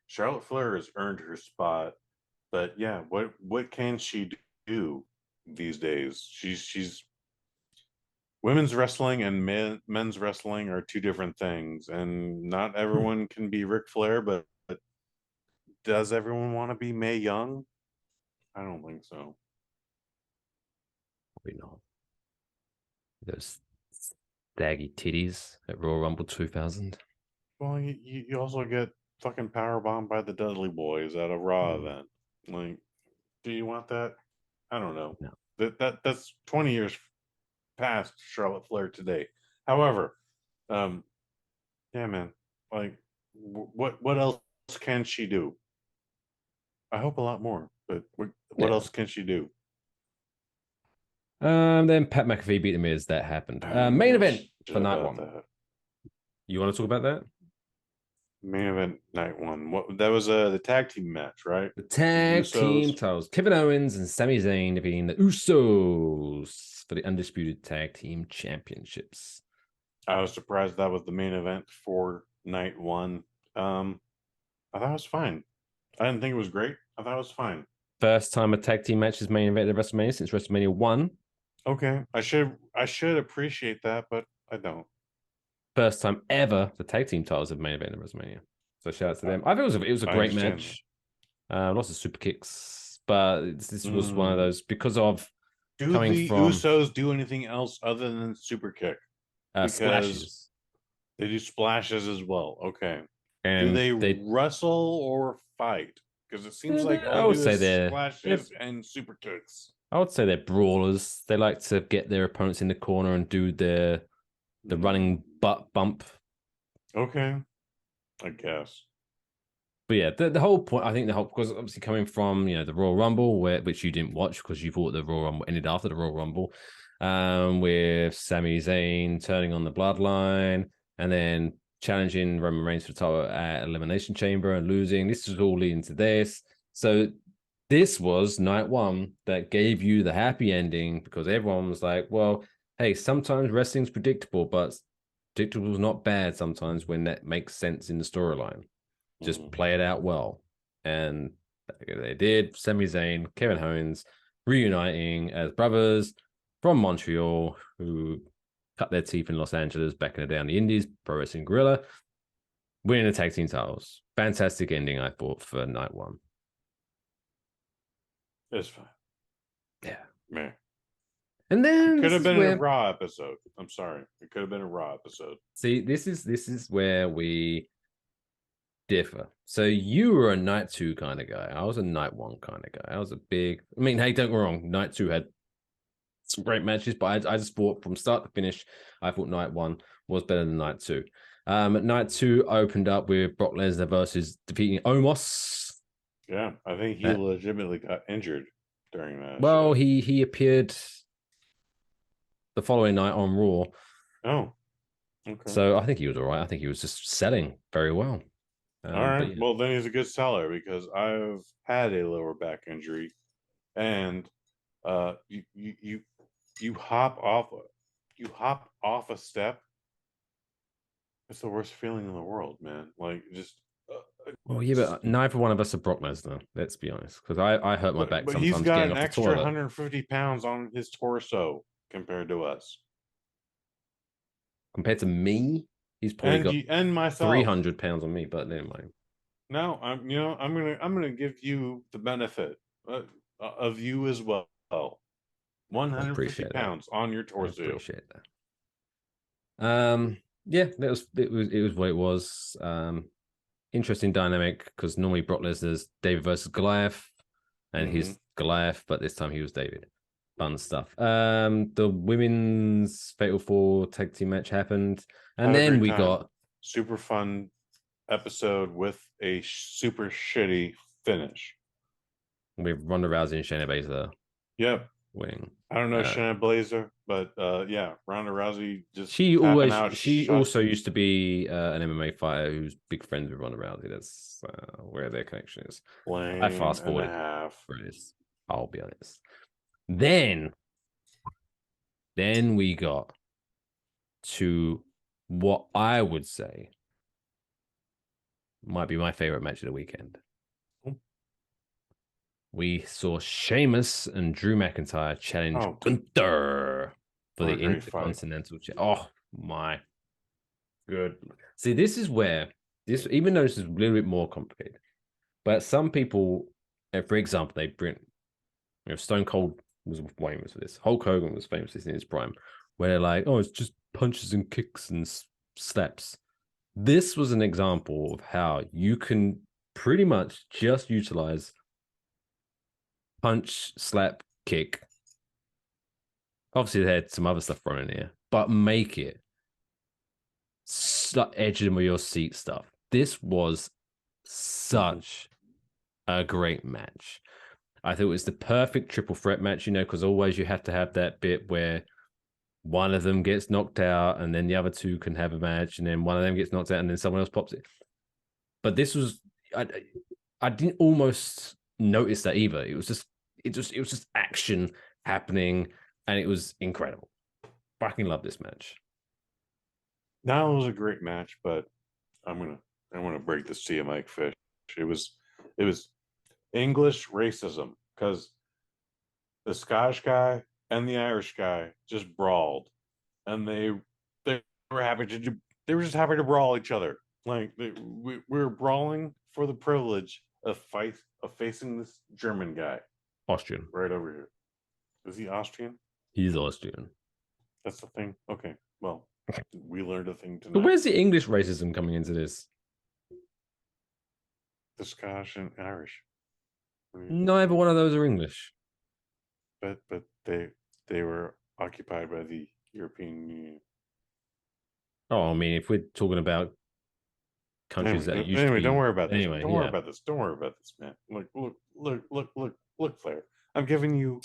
Charlotte Flair has earned her spot. But yeah, what can she do these days? She's women's wrestling and men's wrestling are two different things, and not everyone can be Ric Flair, but does everyone want to be Mae Young? I don't think so. Probably not. Those daggy titties at Royal Rumble 2000. Well, you also get fucking powerbombed by the Dudley Boys at a Raw event. Like, do you want that? I don't know. No. That's 20 years past Charlotte Flair today. However, yeah, man. Like, what else can she do? I hope a lot more. But what else can she do? Then Pat McAfee beat the Miz. That happened. Main event for night one. You want to talk about that? Main event night one. That was the tag team match, right? The tag team titles. Kevin Owens and Sami Zayn defeating the Usos for the undisputed tag team championships. I was surprised that was the main event for night one. I thought it was fine. I didn't think it was great. I thought it was fine. First time a tag team match is main event at WrestleMania since WrestleMania 1. Okay, I should appreciate that, but I don't. First time ever the tag team titles have main event at WrestleMania. So shout out to them. I think it was a I great understand match. Lots of super kicks, but this was one of those because of Do coming the from Usos do anything else other than super kick? Because splashes. they do splashes as well. Okay. And Do they wrestle or fight? Because it seems like I all would they do say is splashes and super kicks. I would say they're brawlers. They like to get their opponents in the corner and do the running butt bump. Okay, I guess. But yeah, the whole point, I think because obviously coming from, the Royal Rumble, which you didn't watch because you thought the Royal Rumble ended after the Royal Rumble, with Sami Zayn turning on the Bloodline and then challenging Roman Reigns for the title at Elimination Chamber and losing. This was all leading to this. So this was night one that gave you the happy ending because everyone was like, well, hey, sometimes wrestling's predictable, but predictable is not bad sometimes when that makes sense in the storyline. Just play it out well. And they did. Sami Zayn, Kevin Owens reuniting as brothers from Montreal who cut their teeth in Los Angeles back in the day on the Indies, Pro Wrestling Guerrilla, winning the tag team titles. Fantastic ending, I thought, for night one. It's fine. Yeah. Man. And then it could have been a Raw episode. I'm sorry. It could have been a Raw episode. See, this is where we differ. So you were a night 2 kind of guy. I was a night 1 kind of guy. I was hey, don't get me wrong, night 2 had some great matches, but I just thought from start to finish, I thought night 1 was better than night 2. Night 2 opened up with Brock Lesnar versus defeating Omos. Yeah, I think he legitimately got injured during that. Well, he appeared the following night on Raw. Oh, okay. So I think he was all right. I think he was just selling very well. All right. Yeah. Well, then he's a good seller because I've had a lower back injury, and you hop off a step. It's the worst feeling in the world, man. Like just. Well, yeah, but neither one of us are Brock Lesnar. Let's be honest, because I hurt my back. But sometimes he's got getting an off extra the toilet. 150 pounds on his torso compared to us. Compared to me, he's probably got myself 300 pounds on me. But never mind. No, I'm gonna give you the benefit of you as well. 150 pounds on your torso. I appreciate that. Yeah, it was what it was. Interesting dynamic because normally Brock Lesnar's David versus Goliath, and he's Goliath, but this time he was David. Fun stuff. The women's Fatal 4 tag team match happened, and then we got super fun episode with a super shitty finish with Ronda Rousey and Shayna Baszler. Yep, winning. I don't know Shayna Baszler, but yeah, Ronda Rousey just she also used to be an MMA fighter who's big friends with Ronda Rousey. That's where their connection is. I fast forwarded for this. I'll be honest. Then we got to what I would say might be my favorite match of the weekend. We saw Sheamus and Drew McIntyre challenge Gunther for the Intercontinental Championship. Oh my good. See, this is where even though this is a little bit more complicated, but some people, for example, they bring Stone Cold was famous for this. Hulk Hogan was famous for this in his prime, where they're like, oh, it's just punches and kicks and slaps. This was an example of how you can pretty much just utilize punch, slap, kick. Obviously, they had some other stuff thrown in here, but make it edge of your seat stuff. This was such a great match. I thought it was the perfect triple threat match, because always you have to have that bit where one of them gets knocked out and then the other two can have a match and then one of them gets knocked out and then someone else pops it. But this was, I didn't almost notice that either. It was just action happening and it was incredible. Fucking love this match. That was a great match, but I'm gonna break this to you, Mike Fish. It English racism, because the Scottish guy and the Irish guy just brawled, and they were happy to do. They were just happy to brawl each other. Like we were brawling for the privilege of facing this German guy Austrian. right over here. Is he Austrian? He's Austrian. That's the thing. Okay, well, we learned a thing tonight. But where's the English racism coming into this? The Scottish and Irish. Neither one of those are English. But they were occupied by the European Union. Oh, I mean, if we're talking about countries that used to be... don't worry about this. Anyway, don't worry about this. Don't worry about this, man. Look, Flair. I'm giving you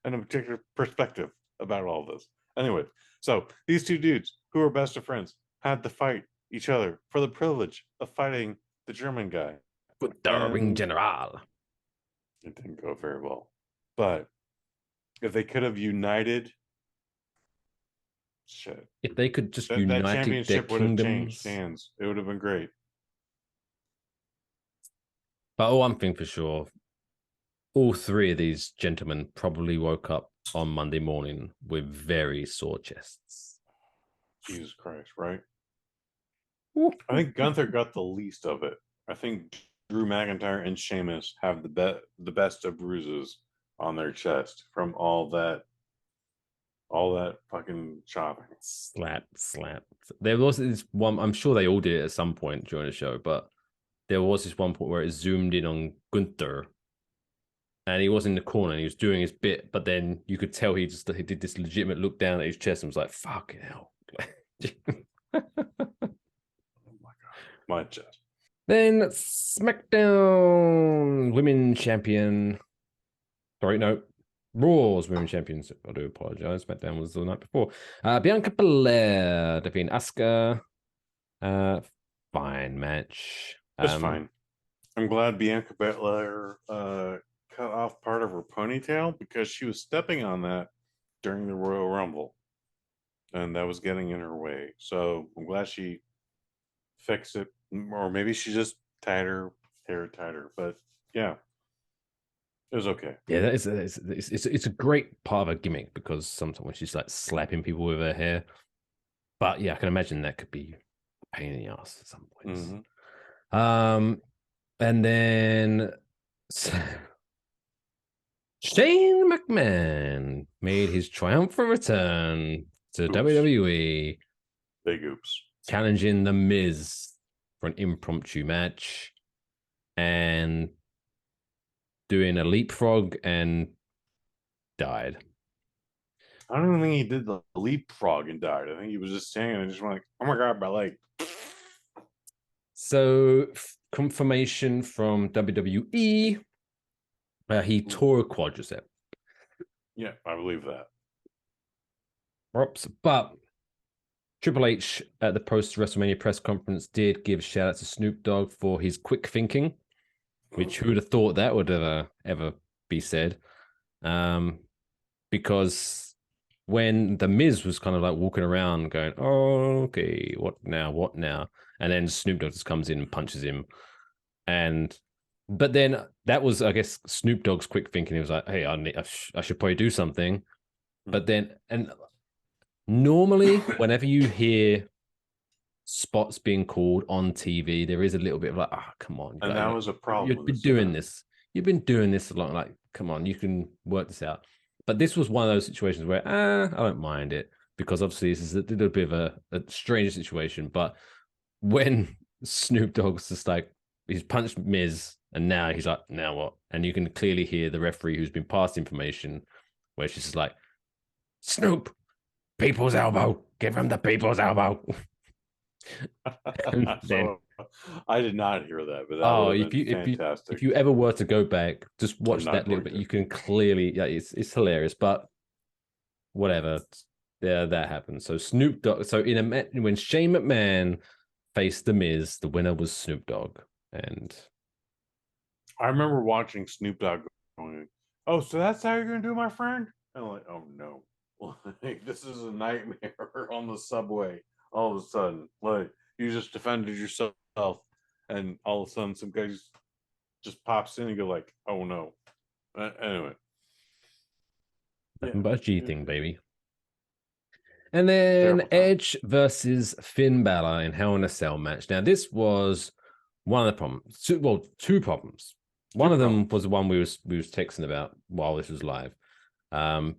an objective perspective about all this. Anyway, so these two dudes who are best of friends had to fight each other for the privilege of fighting the German guy. Ring General. It didn't go very well. But if they could have united, shit. If they could just that unite championship their would have kingdoms. changed hands. It would have been great. But one thing for sure, all three of these gentlemen probably woke up on Monday morning with very sore chests. Jesus Christ, right? Ooh. I think Gunther got the least of it. I think Drew McIntyre and Sheamus have the best of bruises on their chest from all that fucking chopping. Slap. There was this one, I'm sure they all did it at some point during the show, but there was this one point where it zoomed in on Gunther and he was in the corner and he was doing his bit, but then you could tell he did this legitimate look down at his chest and was like, fucking hell. Oh my God. My chest. Then SmackDown Women's Champion. Sorry, no. Raw's Women's Champions. I do apologize. SmackDown was the night before. Bianca Belair defeating Asuka. Fine match. That's fine. I'm glad Bianca Belair cut off part of her ponytail because she was stepping on that during the Royal Rumble. And that was getting in her way. So I'm glad she fixed it. Or maybe she just tied her hair tighter. But yeah, it was okay. Yeah, it's a great part of a gimmick because sometimes when she's like slapping people with her hair. But yeah, I can imagine that could be a pain in the ass at some points. Mm-hmm. And then Shane McMahon made his triumphant return to WWE. Big oops. Challenging The Miz for an impromptu match and doing a leapfrog and died. I don't even think he did the leapfrog and died. I think he was just standing and just went like, oh my God, my leg. So confirmation from WWE, he tore a quadricep. Yeah, I believe that. Oops. But Triple H at the post-WrestleMania press conference did give shout out to Snoop Dogg for his quick thinking, which who would have thought that would ever be said? Because when The Miz was kind of like walking around going, oh, okay, what now? And then Snoop Dogg just comes in and punches him. But then that was, I guess, Snoop Dogg's quick thinking. He was like, hey, I should probably do something. But then, and normally, whenever you hear spots being called on TV, there is a little bit of like, come on. And that was a problem. You've been doing this. You've been doing this a lot. Like, come on, you can work this out. But this was one of those situations where, I don't mind it because obviously this is a little bit of a strange situation. But when Snoop Dogg's just like, he's punched Miz and now he's like, now what? And you can clearly hear the referee who's been passed information where she's just like, Snoop, people's elbow. Give him the people's elbow. So, I did not hear that, but that fantastic. If you ever were to go back, just watch that little bit. You can clearly, it's hilarious, but whatever. Yeah, that happened. So Snoop Dogg. So when Shane McMahon faced The Miz, the winner was Snoop Dogg, and I remember watching Snoop Dogg going, "Oh, so that's how you're gonna do, my friend?" And I'm like, "Oh no, like, this is a nightmare on the subway." All of a sudden, like you just defended yourself, and all of a sudden, some guys just pops in and go like, oh no. Anyway. Nothing but a G thing, baby. And then Edge versus Finn Balor in Hell in a Cell match. Now, this was one of the problems. Two problems. One of them was the one we was texting about while this was live,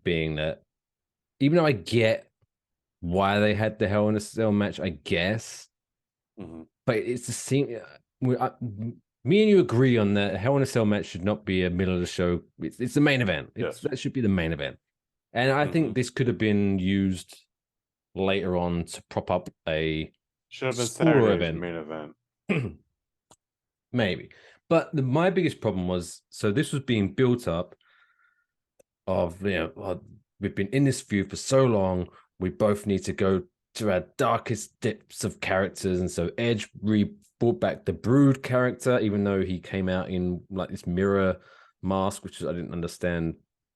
being that even though I get why they had the Hell in a Cell match, I guess, but it's the same. Me and you agree on that. Hell in a Cell match should not be a middle of the show. It's the main event. That should be the main event. And I think this could have been used later on to prop up a should have been Saturday's main event. Maybe. But my biggest problem was, so this was being built up of, we've been in this feud for so long, we both need to go to our darkest depths of characters. And so Edge brought back the Brood character, even though he came out in like this mirror mask, which I didn't understand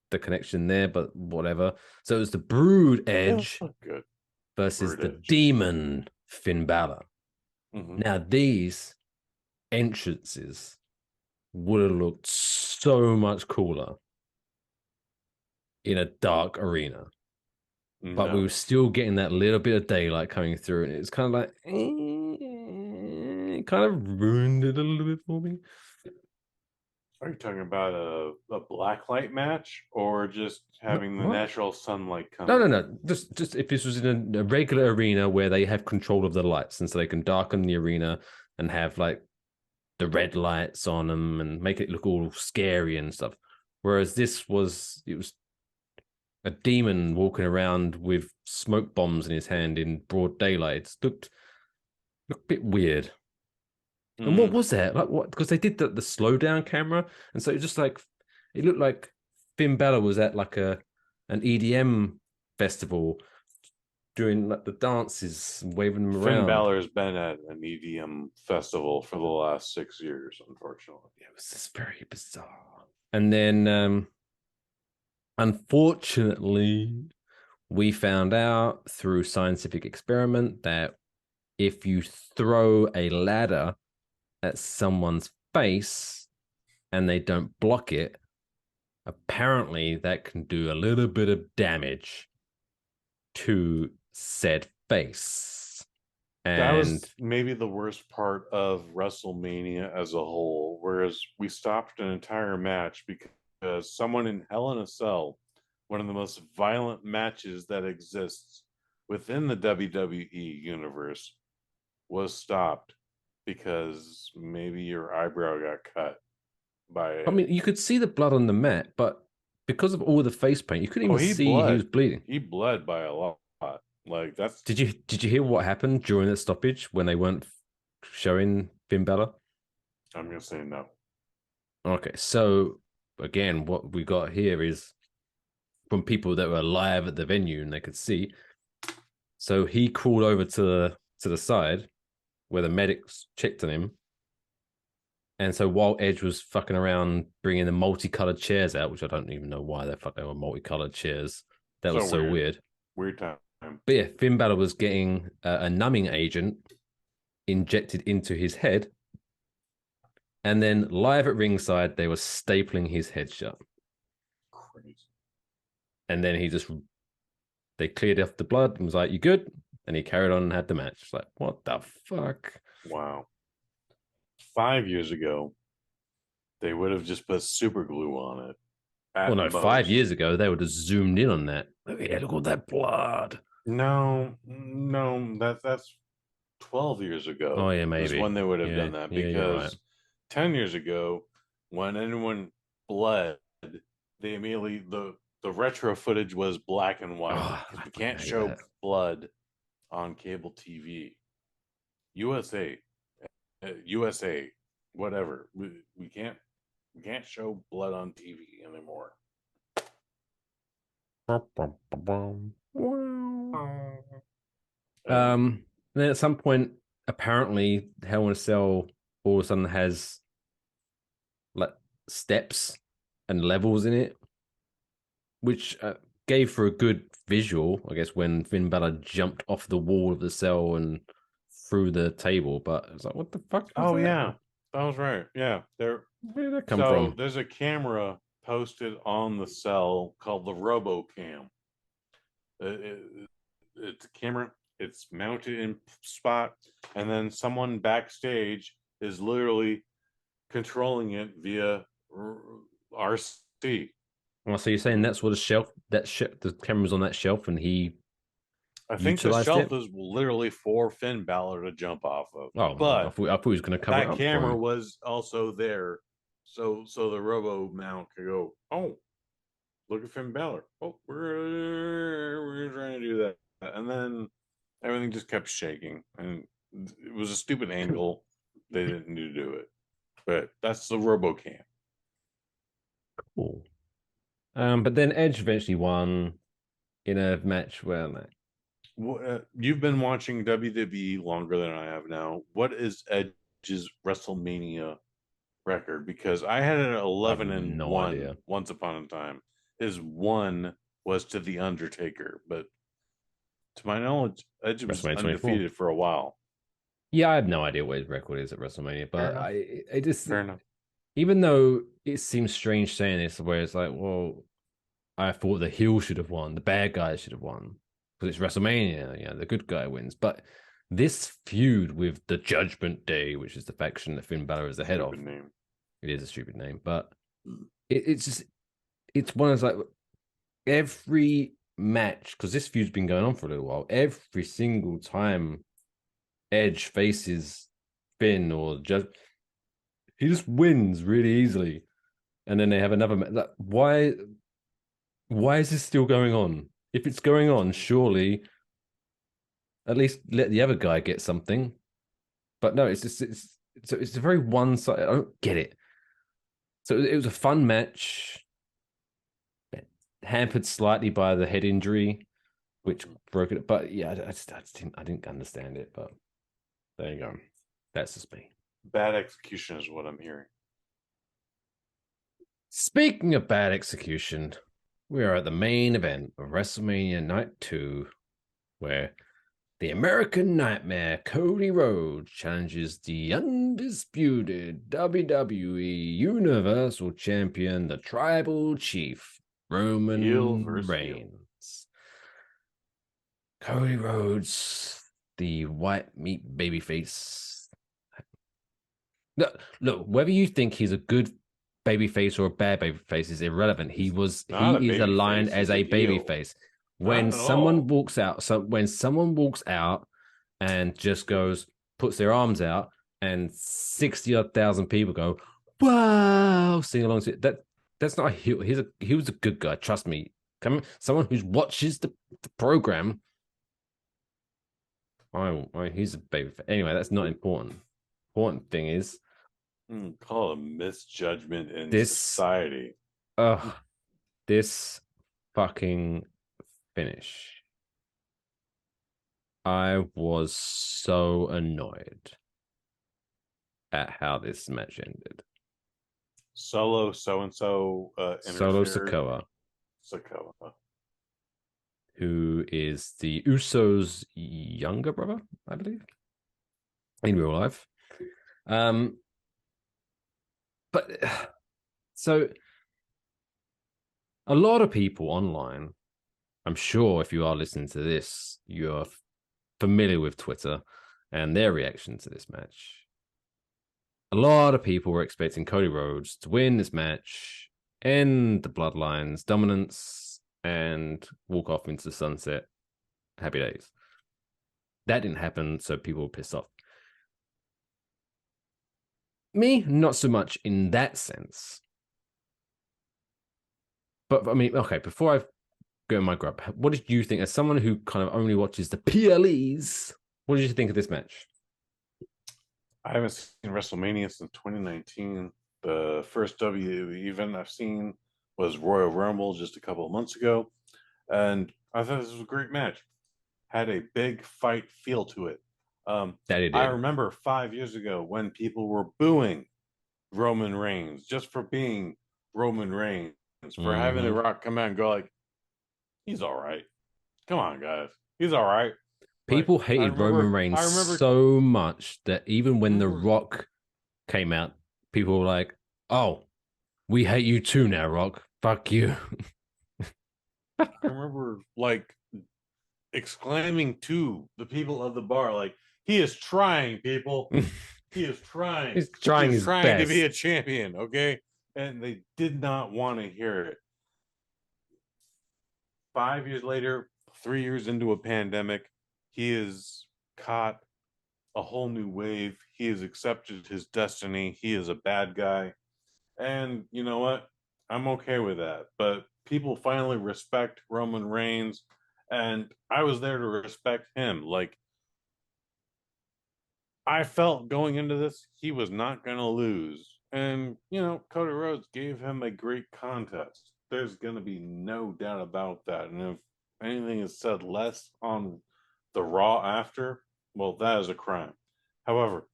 the connection there, but whatever. So it was the Brood Edge versus the Demon Finn Balor. Now these entrances would have looked so much cooler in a dark arena, but we were still getting that little bit of daylight coming through, and it's kind of like it kind of ruined it a little bit for me. Are you talking about a blacklight match or just having the natural sunlight come? No. Just if this was in a regular arena where they have control of the lights, and so they can darken the arena and have like the red lights on them and make it look all scary and stuff. Whereas it was a demon walking around with smoke bombs in his hand in broad daylight. It looked a bit weird. And what was that? Like what? Because they did the slow down camera, and so it just like it looked like Finn Balor was at like an EDM festival doing like the dances, waving them around. Finn Balor's been at an EDM festival for the last 6 years, unfortunately. It was just very bizarre. And then unfortunately, we found out through scientific experiment that if you throw a ladder at someone's face and they don't block it, apparently that can do a little bit of damage to said face. And that was maybe the worst part of WrestleMania as a whole, whereas we stopped an entire match because someone in Hell in a Cell, one of the most violent matches that exists within the WWE universe, was stopped because maybe your eyebrow got cut by... I mean, you could see the blood on the mat, but because of all the face paint, you couldn't even see he was bleeding. He bled by a lot. Like that's... Did you hear what happened during the stoppage when they weren't showing Finn Balor? I'm gonna say no. Okay, so again, what we got here is from people that were live at the venue and they could see. So he crawled over to the side where the medics checked on him. And so while Edge was fucking around bringing the multicolored chairs out, which I don't even know why they were multicolored chairs. That was so weird. Weird time. But yeah, Finn Balor was getting a numbing agent injected into his head. And then live at ringside, they were stapling his head shut. Crazy. And then they cleared off the blood and was like, "You good?" And he carried on and had the match. It's like, what the fuck? Wow. 5 years ago, they would have just put super glue on it. Well, no, 5 years ago, they would have zoomed in on that. Look at all that blood. No, that's 12 years ago. Oh, yeah, maybe. Is when they would have done that. Because 10 years ago, when anyone bled, they immediately, the retro footage was black and white. Oh, you can't show blood on cable TV. USA, whatever. We can't show blood on TV anymore. Then at some point, apparently, Hell in a Cell all of a sudden has like steps and levels in it, which gave for a good visual, I guess, when Finn Balor jumped off the wall of the cell and through the table. But it's like, what the fuck? Oh, yeah. That was right. Yeah, there. Where did that come So from? there's a camera posted on the cell called the RoboCam. It's a camera. It's mounted in spot, and then someone backstage is literally controlling it via RC. Oh, so you're saying that's what the camera's on that shelf, and he I think the utilized shelf it? is literally for Finn Balor to jump off of, Oh, but I thought he was going to cover it that up for camera him. was also there, so the Robo mount could go. Oh, look at Finn Balor. Oh, we're trying to do that, and then everything just kept shaking, and it was a stupid angle. They didn't need to do it, but that's the RoboCam. Cool. But then Edge eventually won in a match where, like, You've been watching WWE longer than I have now. What is Edge's WrestleMania record? Because I had an I have 11 and no 1 idea. once upon a time. His one was to The Undertaker, but to my knowledge, Edge was WrestleMania 24. undefeated for a while. Yeah, I have no idea what his record is at WrestleMania, Fair but enough. I just, Fair enough. even though it seems strange saying this, where it's like, well, I thought the heel should have won, the bad guy should have won, because it's WrestleMania, the good guy wins. But this feud with the Judgment Day, which is the faction that Finn Balor is the head of, Name. it is a stupid name, but it's one of those, like, every match, because this feud's been going on for a little while, every single time Edge faces Finn or just he just wins really easily, and then they have another match. Like, why is this still going on? If it's going on, surely at least let the other guy get something. But no, it's a very one sided. I don't get it. So it was a fun match, hampered slightly by the head injury, which broke it. But yeah, I didn't understand it. But there you go. That's just me. Bad execution is what I'm hearing. Speaking of bad execution, we are at the main event of WrestleMania Night 2, where the American Nightmare, Cody Rhodes, challenges the undisputed WWE Universal Champion, the Tribal Chief, Roman Reigns. Cody Rhodes, the white meat babyface. Look, whether you think he's a good babyface or a bad babyface is irrelevant. He is aligned as a babyface. When someone walks out, when someone walks out and just puts their arms out, and 60,000 people go, wow, sing along to it. That's not a heel. He was a good guy. Trust me. Someone who watches the program. He's a babyface. Anyway, that's not important. Important thing is, call it a misjudgment in society. This fucking finish. I was so annoyed at how this match ended. Solo so-and-so Solo Sikoa, who is the Usos' younger brother, I believe, in real life. But so a lot of people online, I'm sure if you are listening to this, you're familiar with Twitter and their reaction to this match. A lot of people were expecting Cody Rhodes to win this match, end the Bloodline's dominance, and walk off into the sunset. Happy days. That didn't happen, so people were pissed off. Me, not so much in that sense. But I mean, okay, before I go in my grub, what did you think, as someone who kind of only watches the PLEs, what did you think of this match? I haven't seen WrestleMania since 2019. The first WWE event I've seen was Royal Rumble just a couple of months ago, and I thought this was a great match. Had a big fight feel to it. I remember 5 years ago when people were booing Roman Reigns just for being Roman Reigns, for having The Rock come out and go like, he's all right. Come on, guys. He's all right. People hated Roman Reigns so much that even when The Rock came out, people were like, "Oh, we hate you too now, Rock. Fuck you." I remember like exclaiming to the people of the bar, like, he is trying, people. He is trying. He's trying his trying best to be a champion, okay? And they did not want to hear it. 5 years later, 3 years into a pandemic, he has caught a whole new wave. He has accepted his destiny. He is a bad guy. And you know what? I'm okay with that. But people finally respect Roman Reigns. And I was there to respect him. Like, I felt going into this, he was not going to lose. And, Cody Rhodes gave him a great contest. There's going to be no doubt about that. And if anything is said less on the Raw after, well, that is a crime. However,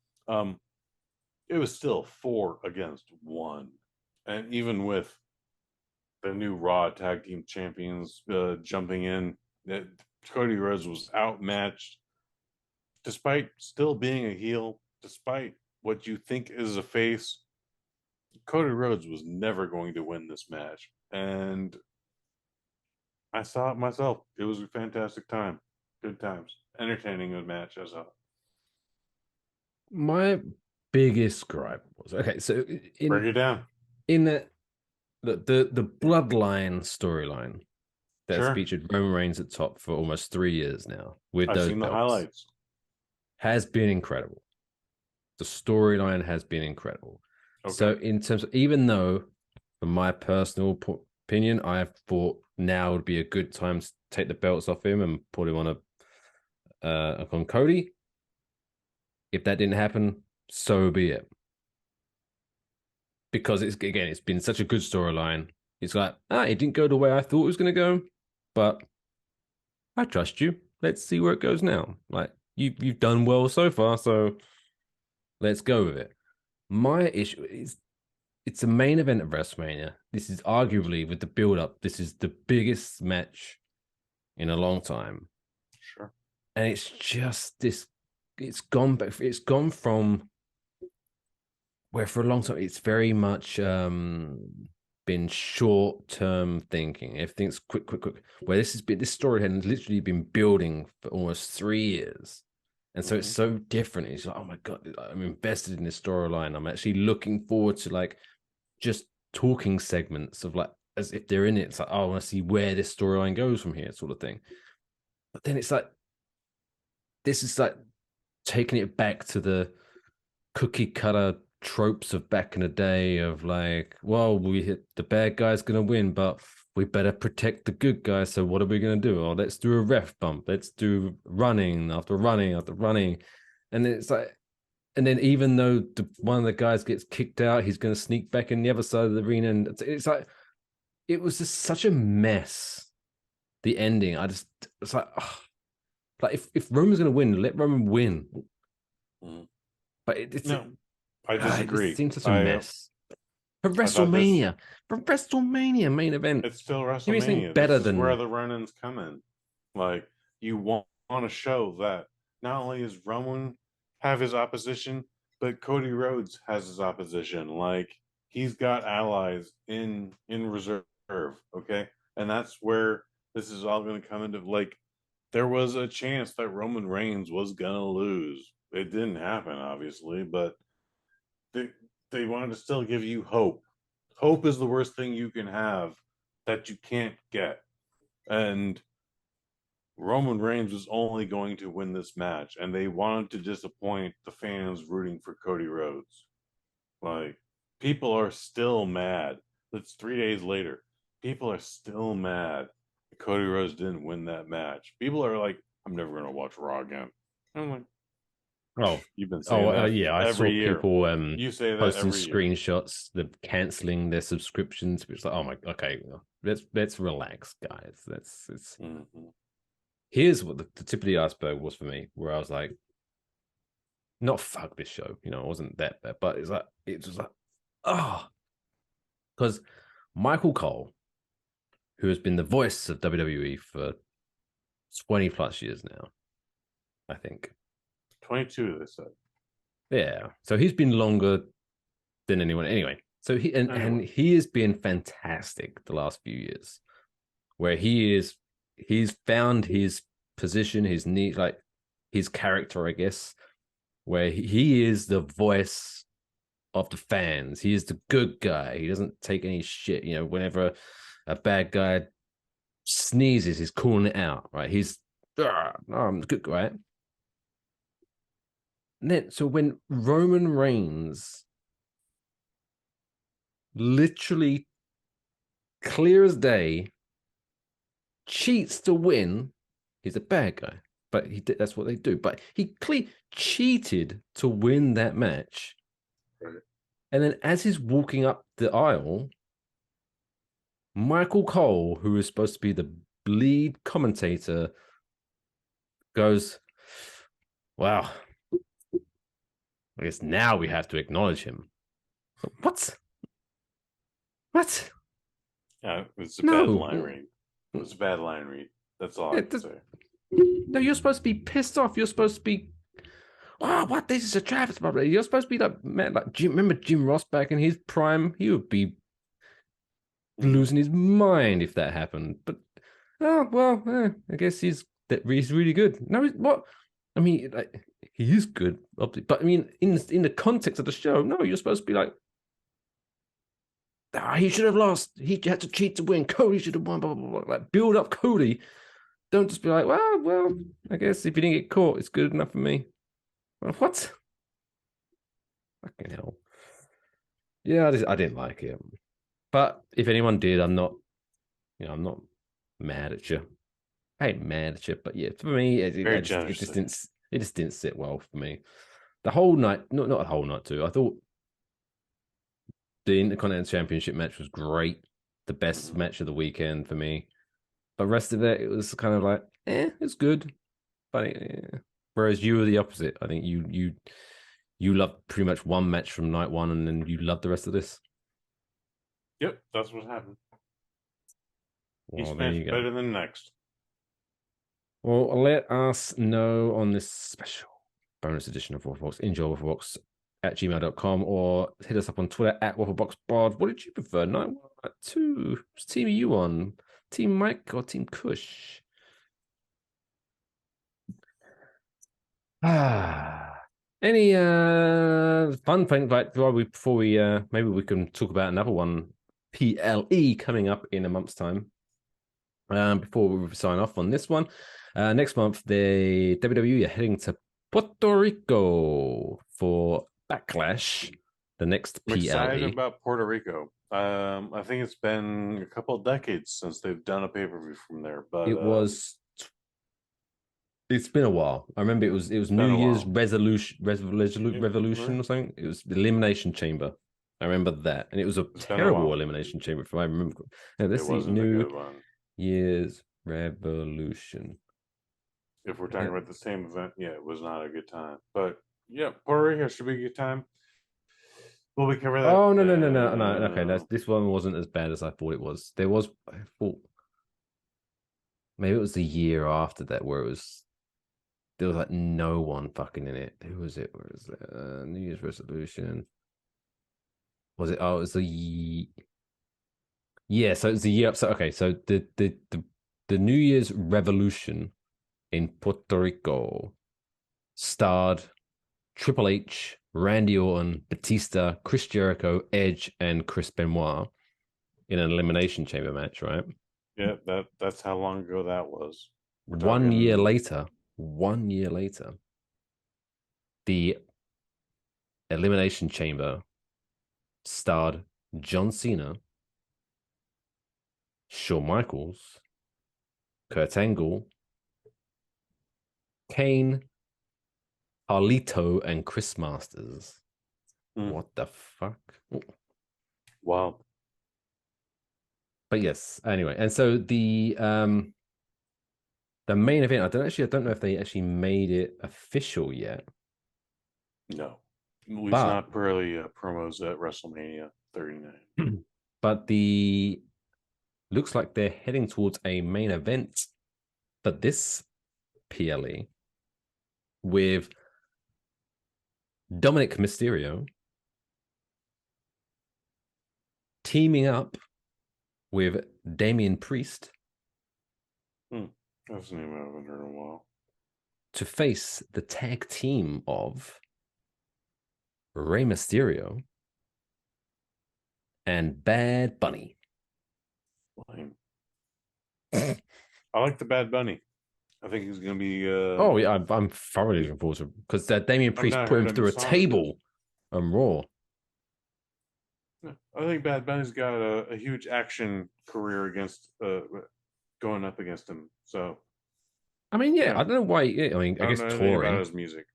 it was still 4 against 1. And even with the new Raw Tag Team Champions jumping in, Cody Rhodes was outmatched. Despite still being a heel, despite what you think is a face, Cody Rhodes was never going to win this match. And I saw it myself. It was a fantastic time. Good times. Entertaining good match, I saw. My biggest gripe was, okay, so Break it down. in the bloodline storyline that's featured Roman Reigns at top for almost 3 years now with I've those seen the belts, highlights. has been incredible. The storyline has been incredible. Okay. So in terms of, even though, from my personal opinion, I thought now would be a good time to take the belts off him and put him on on Cody. If that didn't happen, so be it. Because it's been such a good storyline. It's like, it didn't go the way I thought it was going to go, but I trust you. Let's see where it goes now. Like, you've done well so far, so let's go with it. My issue is, it's a main event of WrestleMania. This is arguably, with the build-up, this is the biggest match in a long time. Sure. And it's just this, it's gone from where for a long time it's very much been short-term thinking. Everything's quick. Where this story has literally been building for almost 3 years. And so it's so different. It's like, oh my God, I'm invested in this storyline. I'm actually looking forward to like just talking segments of like, as if they're in it. It's like, oh, I want to see where this storyline goes from here, sort of thing. But then it's like, this is like taking it back to the cookie cutter tropes of back in the day of like, well, the bad guy's going to win, but we better protect the good guy. So what are we going to do? Oh, let's do a ref bump. Let's do running after running after running. And it's like, and then even though one of the guys gets kicked out, he's going to sneak back in the other side of the arena. And it's like, it was just such a mess. The ending, it's like, oh, like if Roman's going to win, let Roman win. But I disagree. It seems such a mess. For WrestleMania main event, it's still WrestleMania. Give me something better than where the run-ins come in. Like, you want to show that not only does Roman have his opposition, but Cody Rhodes has his opposition. Like, he's got allies in reserve. Okay, and that's where this is all going to come into. Like, there was a chance that Roman Reigns was gonna lose. It didn't happen, obviously, but they wanted to still give you hope. Hope is the worst thing you can have that you can't get. And Roman Reigns was only going to win this match, and they wanted to disappoint the fans rooting for Cody Rhodes. Like, people are still mad. It's 3 days later. People are still mad that Cody Rhodes didn't win that match. People are like, I'm never going to watch Raw again. I'm like, oh, you've been saying that yeah, I saw year. people You say that posting every screenshots, the canceling their subscriptions, which is like, oh my, okay, let's relax, guys. It's Here's what the tip of the iceberg was for me, where I was like, not fuck this show, it wasn't that bad, but it was like, oh, because Michael Cole, who has been the voice of WWE for 20 plus years now, I think. 22, they said. Yeah. So he's been longer than anyone. Anyway, so and he has been fantastic the last few years, where he's found his position, his need, like his character, I guess, where he is the voice of the fans. He is the good guy. He doesn't take any shit. You know, whenever a bad guy sneezes, he's calling it out, right? He's I'm the good guy. And then, so when Roman Reigns literally clear as day cheats to win, he's a bad guy. But that's what they do. But he cheated to win that match. Right. And then as he's walking up the aisle, Michael Cole, who is supposed to be the lead commentator, goes, wow, I guess now we have to acknowledge him. What? Yeah, it's a bad line read. It was a bad line read. That's all I can say. No, you're supposed to be pissed off. You're supposed to be, oh, what? This is a Travis problem. You're supposed to be like, man, like remember Jim Ross back in his prime? He would be losing his mind if that happened. But I guess he's really good. No, what? I mean, like, he is good, but I mean, in the context of the show, no, you're supposed to be like, he should have lost. He had to cheat to win. Cody should have won. Blah, blah, blah. Like, build up Cody. Don't just be like, well, I guess if you didn't get caught, it's good enough for me. What? Fucking hell. Yeah, I didn't like it. But if anyone did, I'm not mad at you. I ain't mad at you, but yeah, for me, it just didn't sit well for me. The whole night, not the whole night too. I thought the Intercontinental Championship match was great, the best match of the weekend for me. But rest of it was kind of like, it's good. But whereas you were the opposite. I think you loved pretty much one match from night one, and then you loved the rest of this. Yep, that's what happened. Well, Each match better than next. Well, let us know on this special bonus edition of WaffleBox. Enjoy WaffleBox at gmail.com or hit us up on Twitter at WaffleBoxPod. What did you prefer? 9 2. Which team are you on? Team Mike or Team Kush? Any fun thing like before we maybe we can talk about another one, PLE, coming up in a month's time. Before we sign off on this one, next month the WWE are heading to Puerto Rico for Backlash, the next PLE. I'm excited about Puerto Rico. I think it's been a couple of decades since they've done a pay-per-view from there, but it's been a while. I remember it was New Year's Revolution or something. It was the Elimination Chamber. I remember that, and it was a terrible Elimination Chamber. If I remember, this is New Year's Revolution. If we're talking about the same event, it was not a good time. But yeah, Puerto Rico should be a good time. Will we cover that? Oh no! Okay, this one wasn't as bad as I thought it was. I thought maybe it was the year after that where there was like no one fucking in it. Who was it? Where is it? New Year's resolution. Was it? Oh, it was so it was the year. So okay, so the New Year's Revolution in Puerto Rico starred Triple H, Randy Orton, Batista, Chris Jericho, Edge, and Chris Benoit in an Elimination Chamber match, right? Yeah, that's how long ago that was. 1 year later, the Elimination Chamber starred John Cena, Shawn Michaels, Kurt Angle, Kane, Carlito, and Chris Masters. What the fuck? Wow. But yes, anyway, and so the main event, I don't know if they actually made it official yet. No. At least not per promos at WrestleMania 39. But looks like they're heading towards a main event for this PLE with Dominic Mysterio teaming up with Damian Priest That's a name I haven't heard in a while. to face the tag team of Rey Mysterio and Bad Bunny. Lame. I like the Bad Bunny. I think he's going to be. Oh yeah, I'm thoroughly looking forward to it because Damian Priest not put him heard through a him song. table on Raw. I think Bad Bunny's got a huge action career against going up against him. So I mean, yeah, Yeah. I don't know why. I mean, I I guess don't know anything about touring. his music.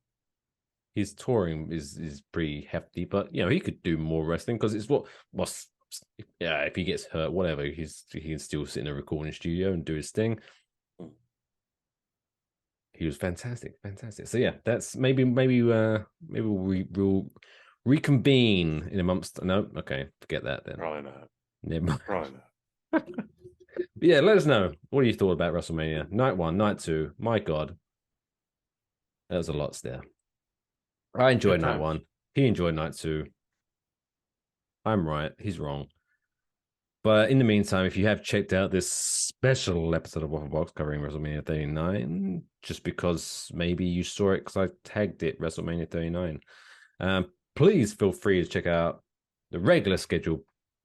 His touring is pretty hefty, but he could do more wrestling because it's yeah. If he gets hurt, whatever, he can still sit in a recording studio and do his thing. He was fantastic. So yeah, that's maybe we'll reconvene in a month's. No, okay, forget that then. Probably not. Never mind. Probably not. But yeah, let us know what you thought about WrestleMania night 1, night 2. My God, that was a lot there. I enjoyed Good night times. 1. He enjoyed night 2. I'm right. He's wrong. But in the meantime, if you have checked out this special episode of Waffle Box covering WrestleMania 39, just because maybe you saw it because I tagged it WrestleMania 39, please feel free to check out the regular scheduled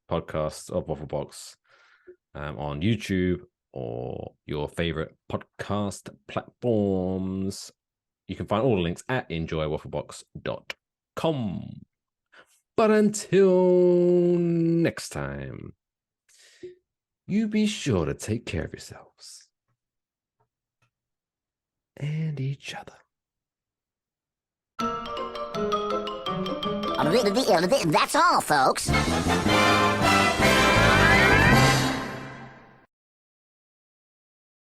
podcasts of Waffle Box on YouTube or your favorite podcast platforms. You can find all the links at enjoywafflebox.com. But until next time, you be sure to take care of yourselves and each other. That's all, folks.